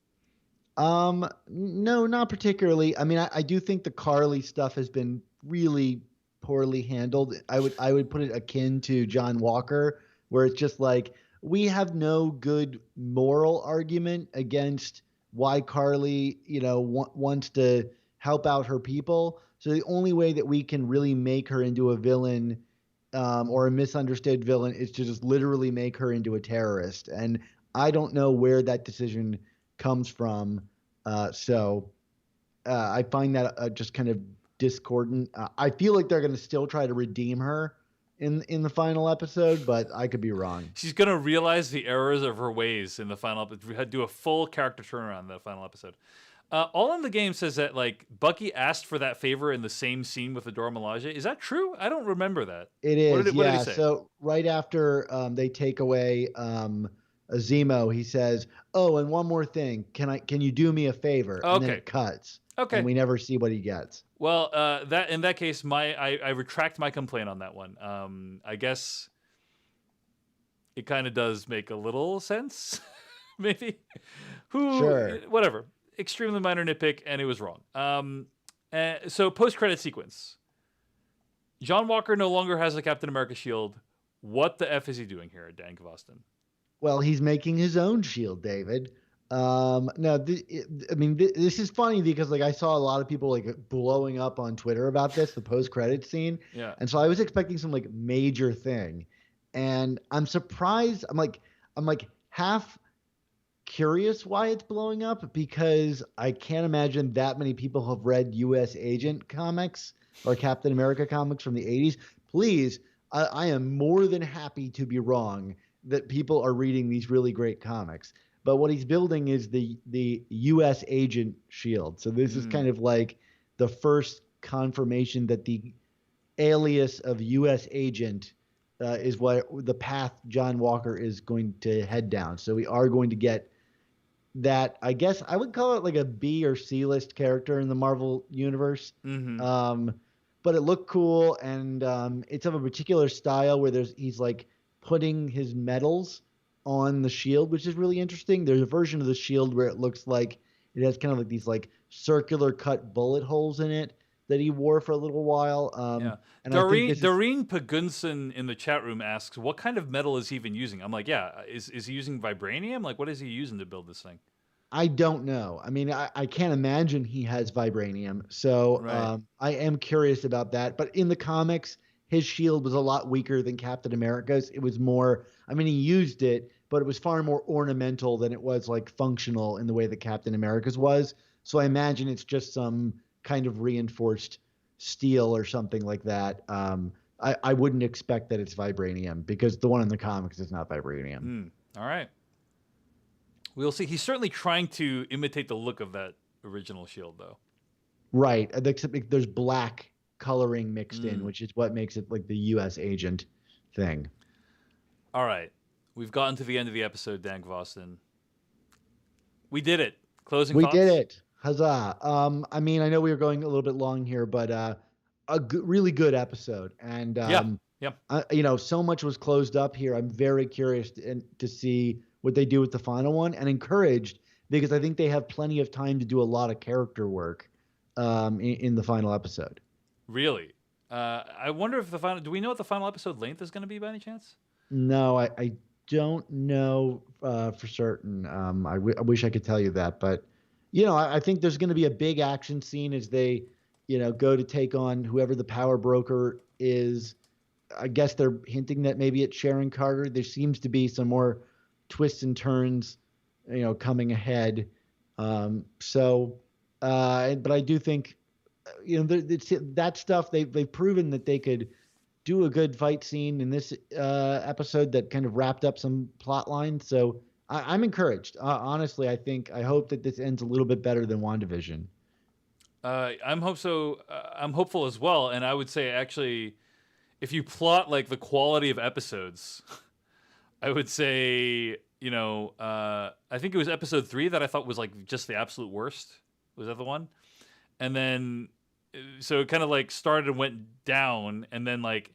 No, not particularly. I mean, I do think the Carly stuff has been really poorly handled. I would put it akin to John Walker, where it's just like, we have no good moral argument against why Carly, wants to help out her people. So the only way that we can really make her into a villain or a misunderstood villain is to just literally make her into a terrorist. And I don't know where that decision comes from. So I find that just kind of discordant. I feel like they're going to still try to redeem her in the final episode, but I could be wrong. She's gonna realize the errors of her ways in the final episode. We had to do a full character turnaround in the final episode. All in the Game says that like Bucky asked for that favor in the same scene with the Dora Milaje. Is that true? I don't remember that. It is. What did he say? So right after they take away Zemo, he says, "Oh, and one more thing. Can you do me a favor?" Okay. And then it cuts. Okay. And we never see what he gets. Well, that in that case, I retract my complaint on that one. I guess it kind of does make a little sense, maybe. Sure. Whatever. Extremely minor nitpick, and it was wrong. So post-credit sequence. John Walker no longer has a Captain America shield. What the F is he doing here, Dan Gvozden? Well, he's making his own shield, David. This is funny because like I saw a lot of people like blowing up on Twitter about this, the post-credit scene. Yeah. And so I was expecting some like major thing, and I'm surprised. I'm like half curious why it's blowing up because I can't imagine that many people have read U.S. Agent comics or Captain America comics from the 80s. Please, I am more than happy to be wrong that people are reading these really great comics. But what he's building is the U.S. Agent shield. So this is kind of like the first confirmation that the alias of U.S. Agent is what the path John Walker is going to head down. So we are going to get that. I guess I would call it like a B or C list character in the Marvel universe. Mm-hmm. But it looked cool, and it's of a particular style where he's like putting his medals on the shield, which is really interesting. There's a version of the shield where it looks like it has kind of like these like circular cut bullet holes in it that he wore for a little while. Yeah. And Doreen Pagunson in the chat room asks, what kind of metal is he even using? I'm like, yeah, is he using vibranium? Like, what is he using to build this thing? I don't know. I mean, I can't imagine he has vibranium. So Right. I am curious about that. But in the comics, his shield was a lot weaker than Captain America's. It was more, I mean, he used it, but it was far more ornamental than it was like functional in the way that Captain America's was. So I imagine it's just some kind of reinforced steel or something like that. I wouldn't expect that it's vibranium because the one in the comics is not vibranium. All right. We'll see. He's certainly trying to imitate the look of that original shield, though. Right. Except there's black coloring mixed in, which is what makes it like the U.S. Agent thing. All right. We've gotten to the end of the episode, Dan Gvozden. We did it. Closing thoughts? We did it. Huzzah. I mean, I know we were going a little bit long here, but really good episode. And, so much was closed up here. I'm very curious to see what they do with the final one, and encouraged because I think they have plenty of time to do a lot of character work in the final episode. Really? I wonder if do we know what the final episode length is going to be by any chance? No, I don't know for certain. I wish I could tell you that, but I think there's going to be a big action scene as they, go to take on whoever the power broker is. I guess they're hinting that maybe it's Sharon Carter. There seems to be some more twists and turns, coming ahead. But I do think, that stuff they've proven that they could do a good fight scene in this episode that kind of wrapped up some plot lines. So I'm encouraged. Honestly, I hope that this ends a little bit better than WandaVision. I'm hopeful as well, and I would say actually, if you plot like the quality of episodes, I would say I think it was episode 3 that I thought was like just the absolute worst. Was that the one? And then so it kind of like started and went down, and then like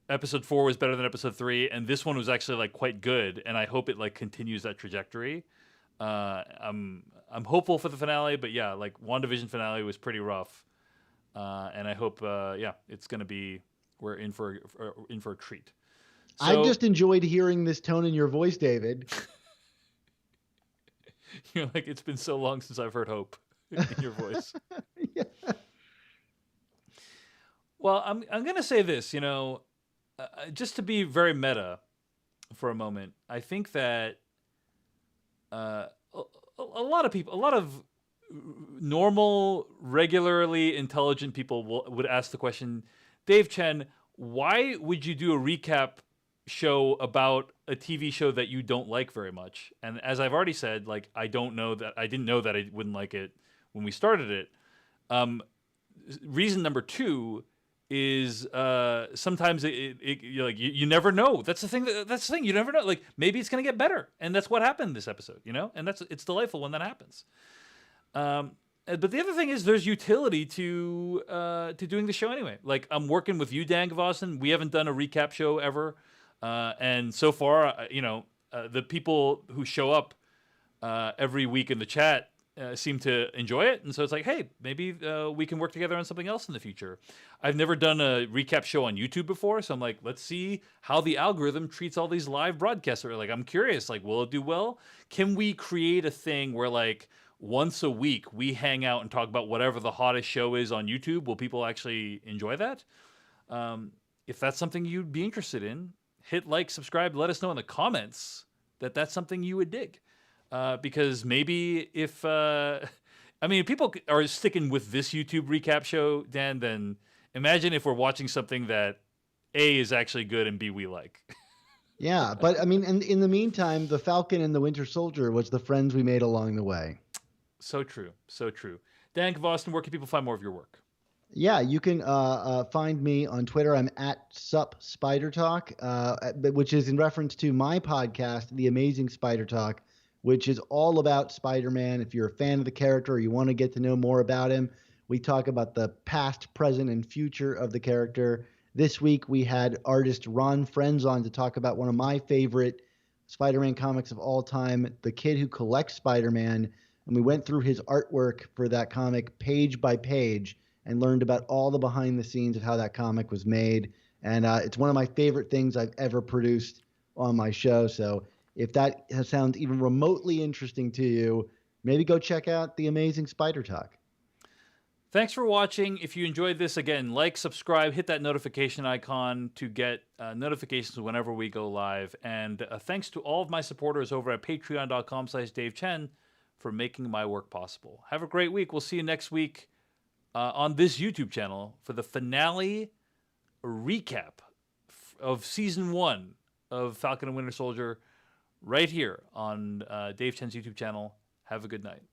episode 4 was better than episode 3, and this one was actually like quite good, and I hope it like continues that trajectory. I'm hopeful for the finale, but yeah, like WandaVision finale was pretty rough, and I hope it's gonna be we're in for a treat. So, I just enjoyed hearing this tone in your voice, David. Like, it's been so long since I've heard hope in your voice. Yeah. Well, I'm gonna say this, just to be very meta for a moment. I think that a lot of normal, regularly intelligent people would ask the question, Dave Chen, why would you do a recap show about a TV show that you don't like very much? And as I've already said, like, I didn't know that I wouldn't like it when we started it. Reason number 2 is sometimes you never know. That's the thing. You never know. Like, maybe it's gonna get better, and that's what happened this episode. And it's delightful when that happens. But the other thing is, there's utility to doing the show anyway. Like, I'm working with you, Dan Gvozden. We haven't done a recap show ever, and so far, the people who show up every week in the chat seem to enjoy it, and so it's like, hey, maybe we can work together on something else in the future. I've never done a recap show on YouTube before, so I'm like, let's see how the algorithm treats all these live broadcasts. Like, I'm curious, like, will it do well? Can we create a thing where, like, once a week we hang out and talk about whatever the hottest show is on YouTube? Will people actually enjoy that? If that's something you'd be interested in, hit like, subscribe, let us know in the comments that that's something you would dig. Because maybe if people are sticking with this YouTube recap show, Dan, then imagine if we're watching something that A, is actually good, and B, we like. Yeah, but in the meantime, the Falcon and the Winter Soldier was the friends we made along the way. So true. Dan Gvozden, where can people find more of your work? Yeah, you can find me on Twitter. I'm at SupSpiderTalk, which is in reference to my podcast, The Amazing Spider Talk, which is all about Spider-Man. If you're a fan of the character or you want to get to know more about him, we talk about the past, present, and future of the character. This week, we had artist Ron Frenz on to talk about one of my favorite Spider-Man comics of all time, The Kid Who Collects Spider-Man. And we went through his artwork for that comic page by page and learned about all the behind the scenes of how that comic was made. And it's one of my favorite things I've ever produced on my show. So if that sounds even remotely interesting to you, maybe go check out The Amazing Spider Talk. Thanks for watching. If you enjoyed this, again, like, subscribe, hit that notification icon to get notifications whenever we go live. And thanks to all of my supporters over at patreon.com/Dave Chen for making my work possible. Have a great week. We'll see you next week on this YouTube channel for the finale recap of season 1 of Falcon and Winter Soldier, right here on Dave Chen's YouTube channel. Have a good night.